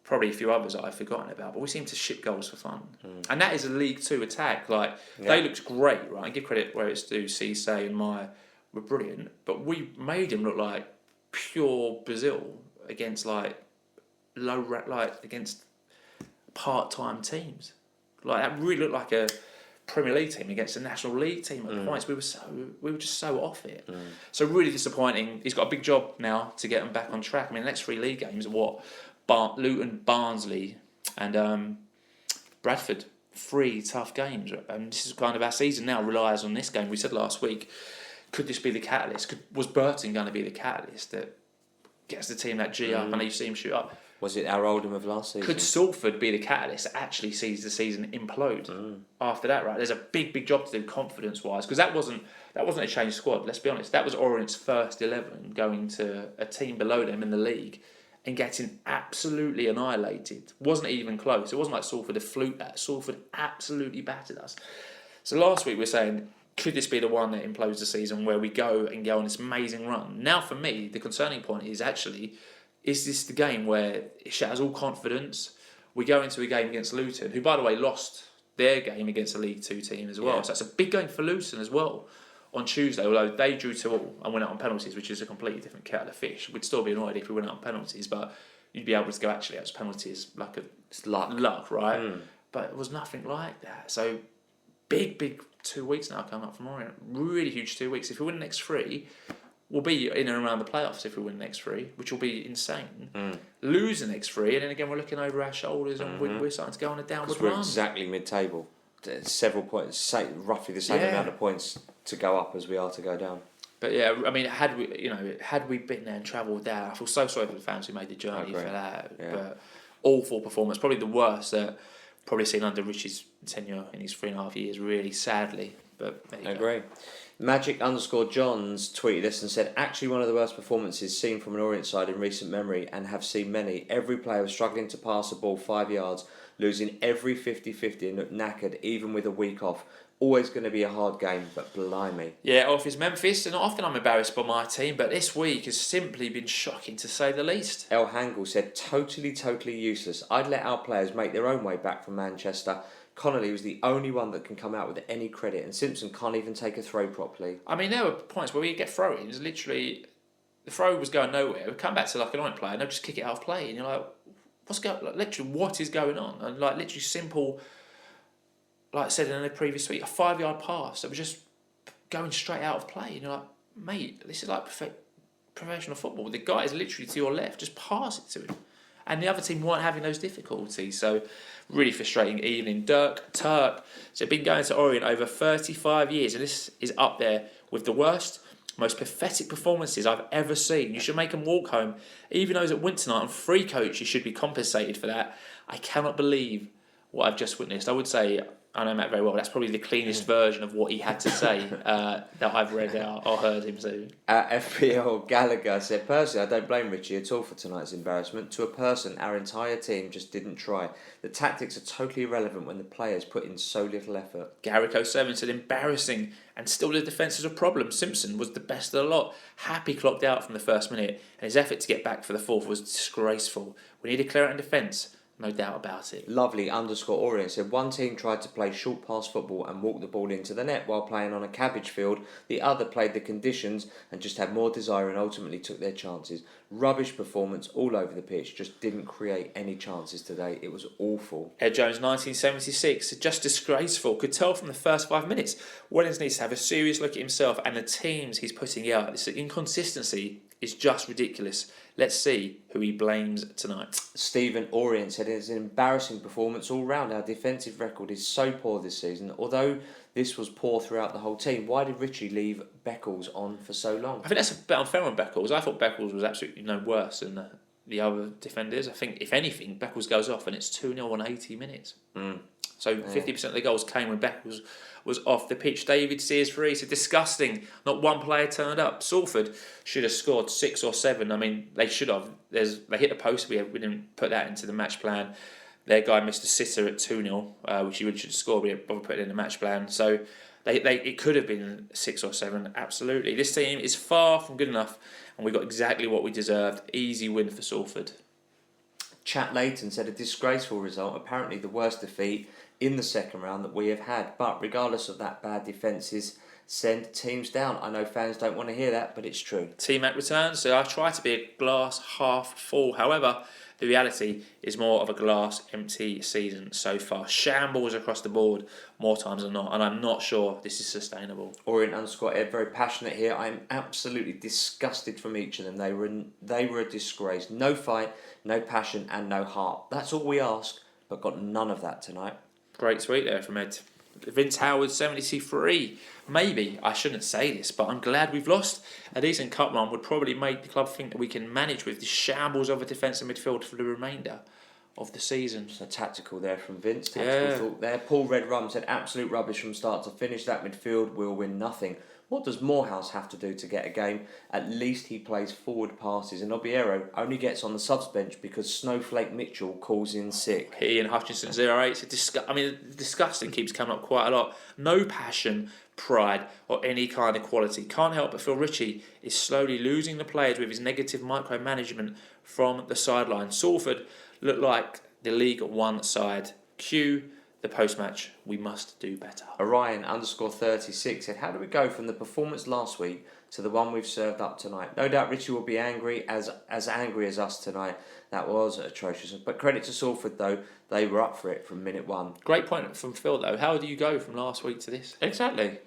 probably a few others that I've forgotten about, but we seem to ship goals for fun. And that is a League Two attack. Like, they looked great, right? And give credit where it's due. Cisse and Maya were brilliant, but we made them look like pure Brazil against like against part-time teams. Like, that really looked like a Premier League team against a National League team at points. We were just so off it. So really disappointing. He's got a big job now to get them back on track. I mean, the next 3 league games are what? Luton, Barnsley, and Bradford. 3 tough games, and this is kind of our season now relies on this game. We said last week, could this be the catalyst? Was Burton going to be the catalyst that gets the team that G up? I know you see him shoot up. Was it our Oldham of last season? Could Salford be the catalyst that actually sees the season implode after that? Right, there's a big job to do confidence-wise, because that wasn't a changed squad. Let's be honest, that was Orient's first 11 going to a team below them in the league and getting absolutely annihilated. Wasn't even close. It wasn't like Salford had fluked that. Salford absolutely battered us. So last week we were saying, could this be the one that implodes the season where we go on this amazing run? Now for me, the concerning point is actually, is this the game where it shatters all confidence? We go into a game against Luton, who by the way lost their game against a League Two team as well. Yeah. So that's a big game for Luton as well on Tuesday, although they drew 2-2 and went out on penalties, which is a completely different kettle of fish. We'd still be annoyed if we went out on penalties, but you'd be able to go, actually, those penalties like it's luck, right? But it was nothing like that. So big 2 weeks now coming up from Orient. Really huge 2 weeks. If we win the next 3, we'll be in and around the playoffs if we win the next 3, which will be insane. Lose the next 3, and then again we're looking over our shoulders and we're starting to go on a downward we're run. exactly mid-table. Several points, roughly the same amount of points to go up as we are to go down. But yeah, I mean, had we been there and travelled down, I feel so sorry for the fans who made the journey for that. Yeah. But awful performance, probably the worst that probably seen under Richie's tenure in his 3.5 years. Really, sadly, but there you I go. agree. Magic_Johns tweeted this and said, actually one of the worst performances seen from an Orient side in recent memory, and have seen many. Every player was struggling to pass a ball 5 yards, losing every 50-50 and looked knackered even with a week off. Always going to be a hard game, but blimey. Yeah, off is Memphis, and often I'm embarrassed by my team, but this week has simply been shocking to say the least. El Hangle said, totally useless. I'd let our players make their own way back from Manchester. Connolly was the only one that can come out with any credit, and Simpson can't even take a throw properly. I mean, there were points where we get throw-ins, literally, the throw was going nowhere. We come back to like an Orient player, and they'll just kick it half play, and you're like, what is going on? And like, literally simple, like I said in the previous week, a 5-yard pass that was just going straight out of play, and you're like, mate, this is like professional football. The guy is literally to your left, just pass it to him. And the other team weren't having those difficulties, so really frustrating evening. Dirk Turk, so been going to Orient over 35 years, and this is up there with the worst, most pathetic performances I've ever seen. You should make them walk home, even those at winter night, and free coaches should be compensated for that. I cannot believe what I've just witnessed. I would say, I know Matt very well. That's probably the cleanest version of what he had to say that I've read or heard him say. FPL Gallagher said, personally, I don't blame Richie at all for tonight's embarrassment. To a person, our entire team just didn't try. The tactics are totally irrelevant when the players put in so little effort. Garrick07 said, embarrassing, and still the defence is a problem. Simpson was the best of the lot. Happy clocked out from the first minute, and his effort to get back for the fourth was disgraceful. We need a clear out in defence. No doubt about it. Lovely_Orient said, one team tried to play short pass football and walk the ball into the net while playing on a cabbage field. The other played the conditions and just had more desire and ultimately took their chances. Rubbish performance all over the pitch. Just didn't create any chances today. It was awful. Ed Jones, 1976, just disgraceful. Could tell from the first 5 minutes. Wellens needs to have a serious look at himself and the teams he's putting out. This inconsistency is just ridiculous. Let's see who he blames tonight. Stephen Orient said, it's an embarrassing performance all round. Our defensive record is so poor this season. Although this was poor throughout the whole team, why did Richie leave Beckles on for so long? I think that's a bit unfair on Beckles. I thought Beckles was absolutely no worse than the other defenders. I think, if anything, Beckles goes off and it's 2-0 on 80 minutes. So 50% of the goals came when Beckles was off the pitch. David Sears for East, disgusting. Not one player turned up. Salford should have scored 6 or 7. I mean, they should have. They hit the post. We didn't put that into the match plan. Their guy missed a sitter at 2-0, which he really should have scored. We didn't bother putting it in the match plan. So it could have been 6 or 7, absolutely. This team is far from good enough, and we got exactly what we deserved. Easy win for Salford. Chat Layton said, a disgraceful result. Apparently the worst defeat in the second round that we have had. But regardless of that, bad defences send teams down. I know fans don't want to hear that, but it's true. T-Mac returns, so I try to be a glass half full. However, the reality is more of a glass empty season so far. Shambles across the board more times than not, and I'm not sure this is sustainable. Orient_Ed, very passionate here. I'm absolutely disgusted from each of them. They were a disgrace. No fight, no passion, and no heart. That's all we ask, but got none of that tonight. Great tweet there from Ed. Vince Howard, 73. Maybe I shouldn't say this, but I'm glad we've lost. A decent cup run would probably make the club think that we can manage with the shambles of a defence and midfield for the remainder of the season. So tactical there from Vince. Tactical thought there. Paul Red Rum said, absolute rubbish from start to finish. That midfield will win nothing. What does Morehouse have to do to get a game? At least he plays forward passes, and Obiero only gets on the subs bench because Snowflake Mitchell calls in sick. Ian Hutchinson 08 said, disgusting keeps coming up quite a lot. No passion, pride, or any kind of quality. Can't help but feel Richie is slowly losing the players with his negative micromanagement from the sideline. Salford look like the League One side. Cue the post-match, we must do better. Orion_36 said, how do we go from the performance last week to the one we've served up tonight? No doubt Richie will be angry, as angry as us tonight. That was atrocious. But credit to Salford, though, they were up for it from minute one. Great point from Phil, though. How do you go from last week to this? Exactly.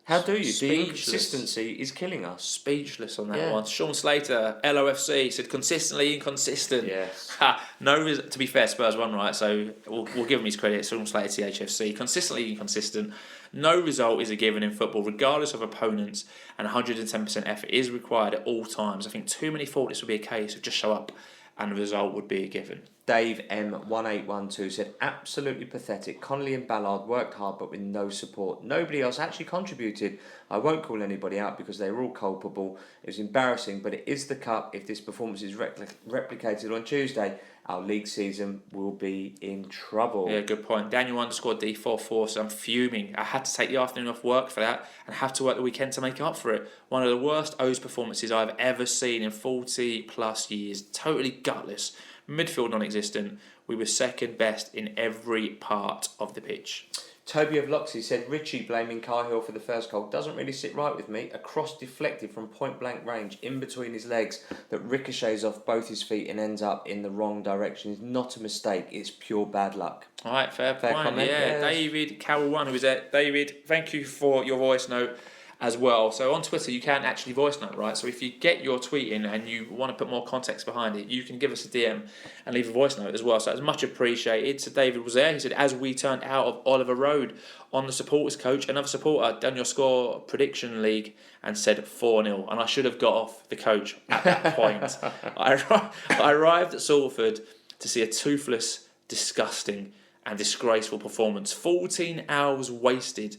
How do you? Speechless. The inconsistency is killing us. Speechless on that one. Sean Slater, LOFC, said consistently inconsistent. Yes. To be fair, Spurs won, right? So we'll give him his credit. Sean Slater, THFC, consistently inconsistent. No result is a given in football, regardless of opponents, and 110% effort is required at all times. I think too many thought this would be a case of just show up and the result would be a given. Dave M1812 said, absolutely pathetic. Connolly and Ballard worked hard but with no support. Nobody else actually contributed. I won't call anybody out because they were all culpable. It was embarrassing, but it is the cup. If this performance is replicated on Tuesday, our league season will be in trouble. Yeah, good point. Daniel_D44 said, I'm fuming. I had to take the afternoon off work for that and have to work the weekend to make up for it. One of the worst O's performances I've ever seen in 40 plus years. Totally gutless. Midfield non-existent. We were second best in every part of the pitch. Toby of Loxley said, Richie blaming Cahill for the first goal doesn't really sit right with me. A cross deflected from point blank range in between his legs that ricochets off both his feet and ends up in the wrong direction is not a mistake. It's pure bad luck. All right, fair point. Comment, yeah, yes. David Carroll1, who was there. David, thank you for your voice note as well. So on Twitter, you can actually voice note, right? So if you get your tweet in and you want to put more context behind it, you can give us a DM and leave a voice note as well. So that's much appreciated. So David was there. He said, as we turned out of Oliver Road on the supporters coach, another supporter done your score prediction league and said 4-0. And I should have got off the coach at that point. I arrived at Salford to see a toothless, disgusting and disgraceful performance. 14 hours wasted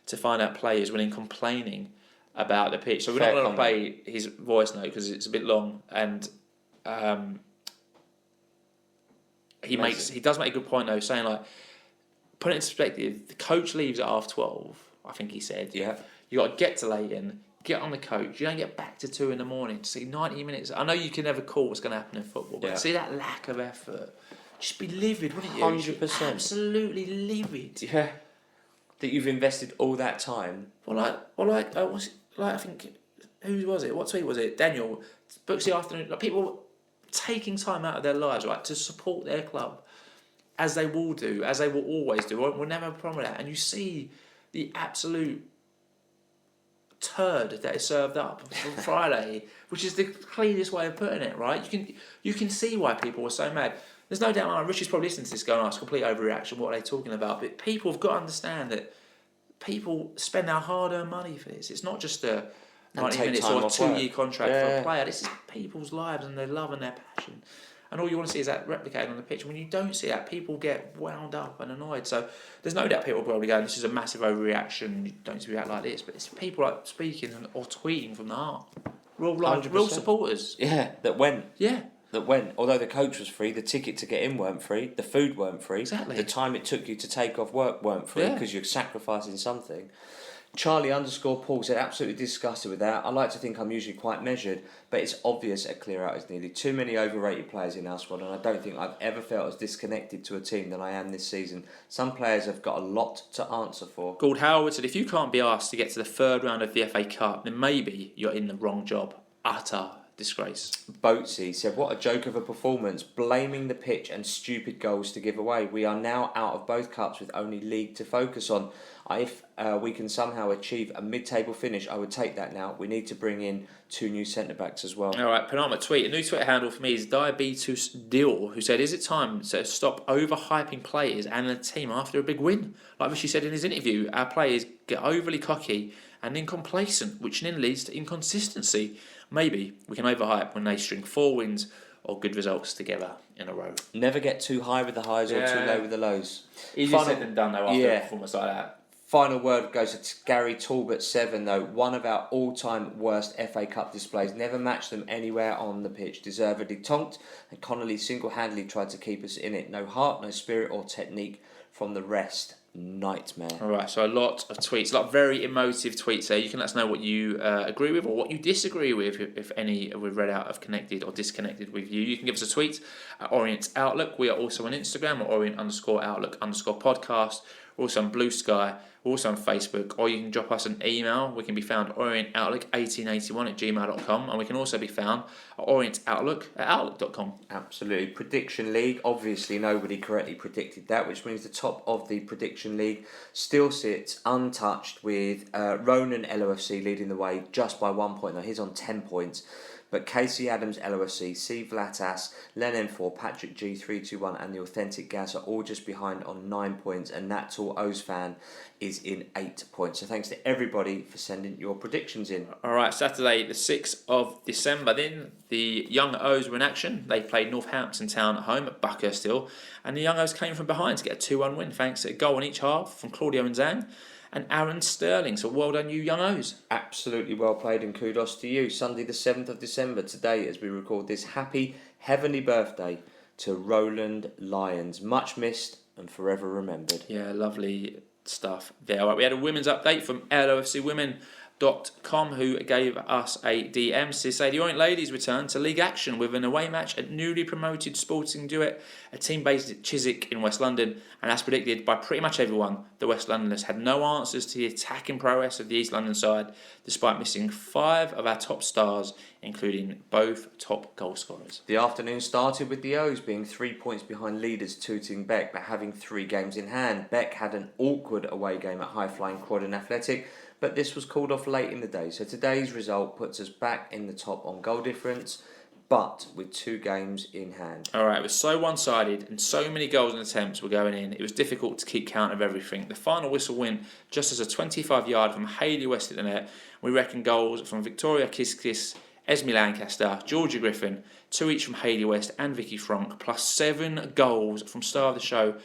to find out players when complaining about the pitch. So we're not going to play his voice note because it's a bit long, and he does make a good point though, saying like, put it in perspective, the coach leaves at 12:30, I think he said. Yeah. You got to get to Leighton, get on the coach. You don't get back to 2 a.m. to see 90 minutes. I know you can never call what's going to happen in football, but see that lack of effort. Just be livid, wouldn't you? 100%. Absolutely livid. Yeah. That you've invested all that time. I think, who was it? What tweet was it? Daniel, books the afternoon. Like, people taking time out of their lives, right, to support their club, as they will do, as they will always do. We'll never have a problem with that. And you see the absolute turd that is served up on Friday, which is the cleanest way of putting it, right? You can see why people were so mad. There's no doubt, Richie's probably listening to this going, it's a complete overreaction, what are they talking about? But people have got to understand that people spend their hard-earned money for this. It's not just a 90 minutes or a 2-year contract for a player. This is people's lives and their love and their passion. And all you want to see is that replicated on the pitch. When you don't see that, people get wound up and annoyed. So there's no doubt people are probably going, this is a massive overreaction, you don't need to react like this. But it's people like speaking or tweeting from the heart. Real supporters. Yeah, that went. Yeah. That went. Although the coach was free, the ticket to get in weren't free, the food weren't free. Exactly. The time it took you to take off work weren't free because you're sacrificing something. Charlie_Paul said, absolutely disgusted with that. I like to think I'm usually quite measured, but it's obvious a clear out is needed. Too many overrated players in our squad, and I don't think I've ever felt as disconnected to a team than I am this season. Some players have got a lot to answer for. Gord Howard said, if you can't be asked to get to the third round of the FA Cup, then maybe you're in the wrong job. Utter disgrace. Boatsy said, what a joke of a performance, blaming the pitch and stupid goals to give away. We are now out of both cups with only league to focus on. If we can somehow achieve a mid-table finish, I would take that now. We need to bring in 2 new centre-backs as well. All right, penultimate tweet. A new Twitter handle for me is Diabetes Dill, who said, is it time to stop overhyping players and the team after a big win? Like Rishi said in his interview, our players get overly cocky and then complacent, which then leads to inconsistency. Maybe we can overhype when they string 4 wins or good results together in a row. Never get too high with the highs or too low with the lows. Easier said than done, though, after a performance like that. Final word goes to Gary Talbot 7 though. One of our all-time worst FA Cup displays. Never matched them anywhere on the pitch. Deservedly tonked, and Connolly single-handedly tried to keep us in it. No heart, no spirit or technique from the rest. Nightmare. Alright, so a lot of tweets, a lot of very emotive tweets there. You can let us know what you agree with or what you disagree with, if any we've read out have connected or disconnected with you. You can give us a tweet at Orient Outlook. We are also on Instagram at Orient_Outlook_podcast. We're also on Blue Sky. We're also on Facebook, or you can drop us an email. We can be found orientoutlook1881@gmail.com, and we can also be found at orientoutlook@outlook.com. Absolutely. Prediction League, obviously nobody correctly predicted that, which means the top of the Prediction League still sits untouched with Ronan LOFC leading the way just by 1 point. Now he's on 10 points. But Casey Adams LOFC, C Vlatas, Len M4, Patrick G 321 and the Authentic Gas are all just behind on 9 points, and Natal O's fan is in 8 points. So thanks to everybody for sending your predictions in. Alright, Saturday the 6th of December then, the Young O's were in action. They played Northampton Town at home at Buckhurst Hill, and the Young O's came from behind to get a 2-1 win thanks to a goal in each half from Claudio Nzang and Aaron Sterling. So well done you Young O's. Absolutely well played, and kudos to you. Sunday the 7th of December, today as we record this, happy heavenly birthday to Roland Lyons. Much missed and forever remembered. Yeah, lovely stuff there. Right, we had a women's update from LOFCwomen.com, who gave us a DM to say the Orient ladies returned to league action with an away match at newly promoted Sporting Duet, a team based at Chiswick in West London, and as predicted by pretty much everyone, the West Londoners had no answers to the attacking prowess of the East London side, despite missing 5 of our top stars, including both top goal scorers. The afternoon started with the O's being 3 points behind leaders Tooting Beck, but having 3 games in hand. Beck had an awkward away game at High Flying Croydon Athletic, but this was called off late in the day, so today's result puts us back in the top on goal difference, but with 2 games in hand. Alright, it was so one-sided and so many goals and attempts were going in, it was difficult to keep count of everything. The final whistle went just as a 25-yard from Hayley West at the net. We reckon goals from Victoria Kiskis, Esme Lancaster, Georgia Griffin, 2 each from Hayley West and Vicky Frank, plus 7 goals from star of the show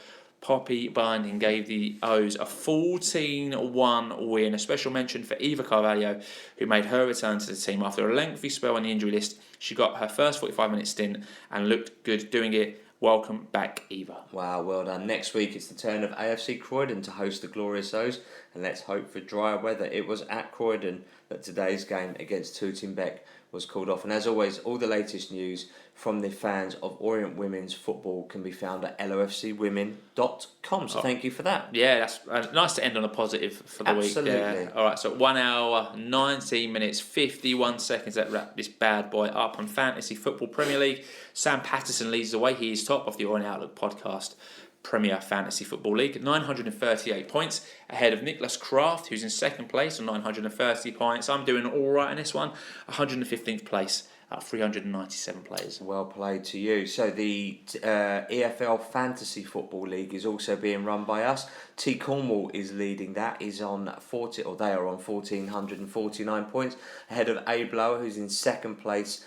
Poppy Binding gave the O's a 14-1 win. A special mention for Eva Carvalho, who made her return to the team after a lengthy spell on the injury list. She got her first 45-minute stint and looked good doing it. Welcome back, Eva. Wow, well done. Next week it's the turn of AFC Croydon to host the Glorious O's, and let's hope for drier weather. It was at Croydon that today's game against Tooting Bec was called off. And as always, all the latest news from the fans of Orient Women's Football can be found at lofcwomen.com. So thank you for that. Yeah, that's nice to end on a positive for the week. Absolutely. All right, so 1 hour, 19 minutes, 51 seconds. That wrap this bad boy up on Fantasy Football Premier League. Sam Patterson leads the way. He is top of the Orient Outlook podcast Premier Fantasy Football League, 938 points, ahead of Nicholas Kraft, who's in second place on 930 points. I'm doing all right in this one, 115th place out of 397 players. Well played to you. So the EFL Fantasy Football League is also being run by us. T Cornwall is leading that. They are on 1,449 points, ahead of A Blower, who's in second place.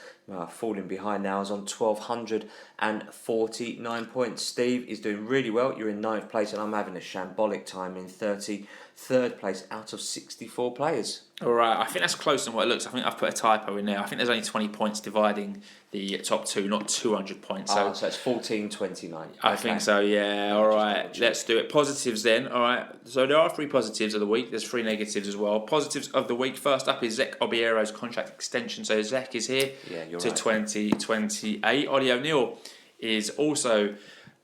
Falling behind now, is on 1,249 points. Steve is doing really well. You're in 9th place, and I'm having a shambolic time in 33rd place out of 64 players. All right, I think that's closer than what it looks. I think I've put a typo in there. I think there's only 20 points dividing the top two, not 200 points. So it's 1429. I think so, yeah. All right, let's do it. Positives then. All right, so there are 3 positives of the week. There's 3 negatives as well. Positives of the week. First up is Zek Obiero's contract extension. So Zek is here to 2028. Ollie O'Neill is also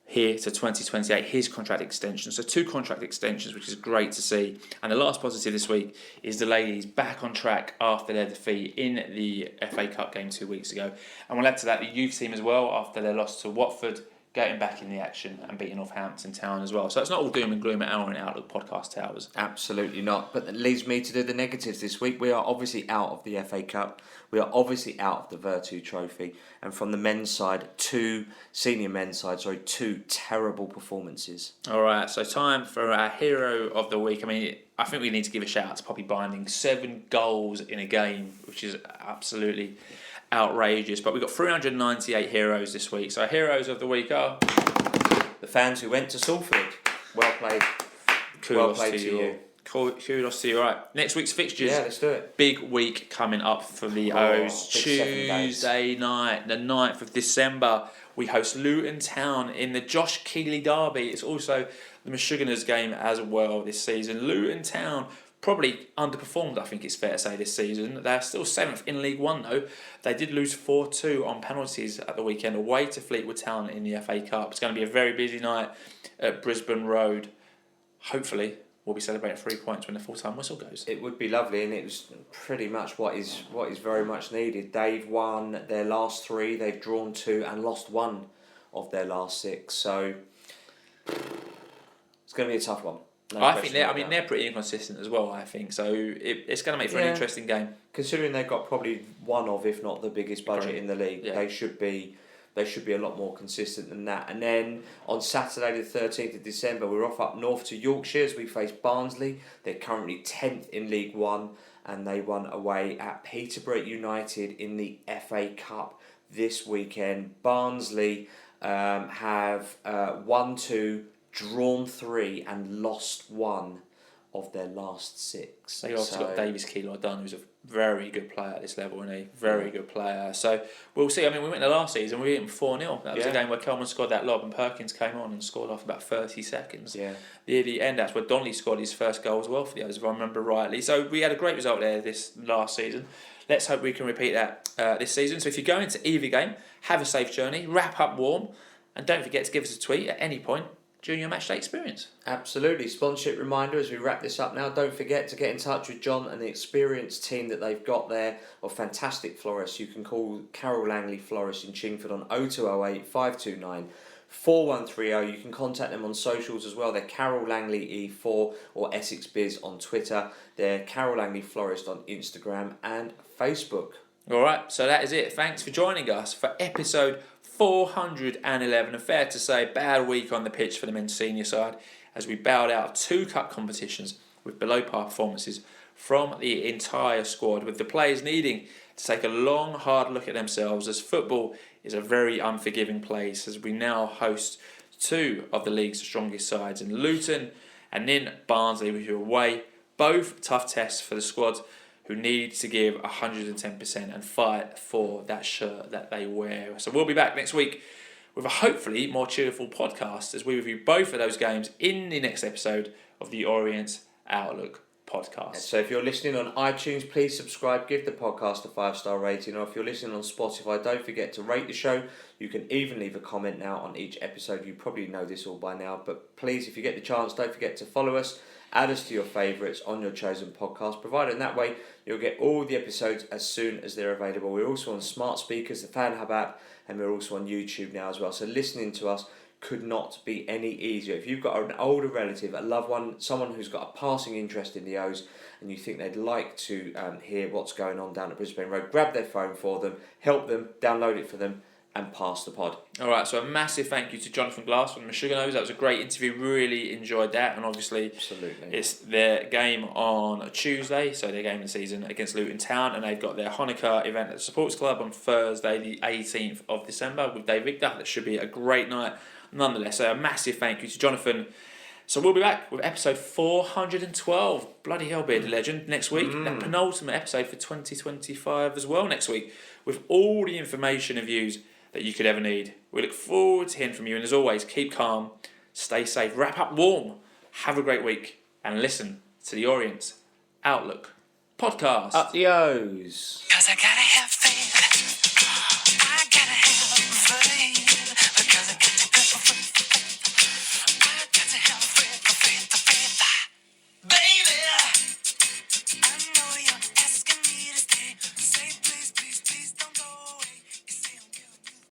here to 2028, his contract extension. So 2 contract extensions, which is great to see. And the last positive this week is the ladies back on track after their defeat in the FA Cup game 2 weeks ago. And we'll add to that the youth team as well after their loss to Watford, getting back in the action and beating Northampton Town as well. So it's not all doom and gloom at our Outlook podcast towers. Absolutely not. But that leads me to do the negatives this week. We are obviously out of the FA Cup. We are obviously out of the Virtu Trophy. And from the men's side, 2 terrible performances. All right, so time for our hero of the week. I mean, I think we need to give a shout out to Poppy Binding. 7 goals in a game, which is absolutely outrageous. But we've got 398 heroes this week. So our heroes of the week are the fans who went to Salford. Well played. Kudos to you. Kudos to you. All right, next week's fixtures. Yeah, let's do it. Big week coming up for the O's. Tuesday night, the 9th of December, we host Luton Town in the Josh Keeley derby. It's also the Meshuggahs game as well this season. Luton Town probably underperformed, I think it's fair to say, this season. They're still 7th in League One though. They did lose 4-2 on penalties at the weekend away to Fleetwood Town in the FA Cup. It's going to be a very busy night at Brisbane Road. Hopefully we'll be celebrating 3 points when the full-time whistle goes. It would be lovely, and it was pretty much what is very much needed. They've won their last 3, they've drawn 2 and lost 1 of their last 6. So it's going to be a tough one. I think they're pretty inconsistent as well, I think. So it's going to make for an interesting game. Considering they've got probably one of, if not the biggest budget in the league, they should be a lot more consistent than that. And then on Saturday the 13th of December, we're off up north to Yorkshire as we face Barnsley. They're currently 10th in League One, and they won away at Peterborough United in the FA Cup this weekend. Barnsley have won 2, drawn 3 and lost 1 of their last 6. They also got Davis Keeler Dunn, who's a very good player at this level, and a very good player. So we'll see. I mean, we went the last season, we beat them 4-0. That was a game where Kelman scored that lob and Perkins came on and scored off about 30 seconds. Yeah. Near the end, that's where Donnelly scored his first goal as well for the O's, if I remember rightly. So we had a great result there this last season. Let's hope we can repeat that this season. So if you go into either game, have a safe journey, wrap up warm, and don't forget to give us a tweet at any point during your matchday experience. Absolutely. Sponsorship reminder as we wrap this up now. Don't forget to get in touch with John and the experienced team that they've got there of fantastic florists. You can call Carol Langley Florist in Chingford on 0208 529 4130. You can contact them on socials as well. They're Carol Langley E4 or Essex Biz on Twitter. They're Carol Langley Florist on Instagram and Facebook. All right, so that is it. Thanks for joining us for episode 411. And fair to say, bad week on the pitch for the men's senior side as we bowed out of 2 cup competitions with below par performances from the entire squad, with the players needing to take a long, hard look at themselves, as football is a very unforgiving place as we now host two of the league's strongest sides in Luton and then Barnsley, which are away. Both tough tests for the squad, who need to give 110% and fight for that shirt that they wear. So we'll be back next week with a hopefully more cheerful podcast as we review both of those games in the next episode of the Orient Outlook podcast. So if you're listening on iTunes, please subscribe, give the podcast a 5-star rating, or if you're listening on Spotify, don't forget to rate the show. You can even leave a comment now on each episode. You probably know this all by now, but please, if you get the chance, don't forget to follow us, add us to your favourites on your chosen podcast provider, and that way you'll get all the episodes as soon as they're available. We're also on smart speakers, the Fan Hub app, and we're also on YouTube now as well. So listening to us could not be any easier. If you've got an older relative, a loved one, someone who's got a passing interest in the O's, and you think they'd like to hear what's going on down at Brisbane Road, grab their phone for them, help them, download it for them, and pass the pod. Alright, so a massive thank you to Jonathan Glass from Meshuggah. That was a great interview, really enjoyed that, and obviously it's their game on Tuesday, so their game of the season against Luton Town, and they've got their Hanukkah event at the Supporters Club on Thursday the 18th of December with Dave Victor. That should be a great night nonetheless. So a massive thank you to Jonathan. So we'll be back with episode 412. Bloody hell, Bearded Legend, next week. That penultimate episode for 2025 as well next week, with all the information and views that you could ever need. We look forward to hearing from you, and as always, keep calm, stay safe, wrap up warm, have a great week, and listen to the Orient Outlook podcast. Up the O's. 'Cause I gotta have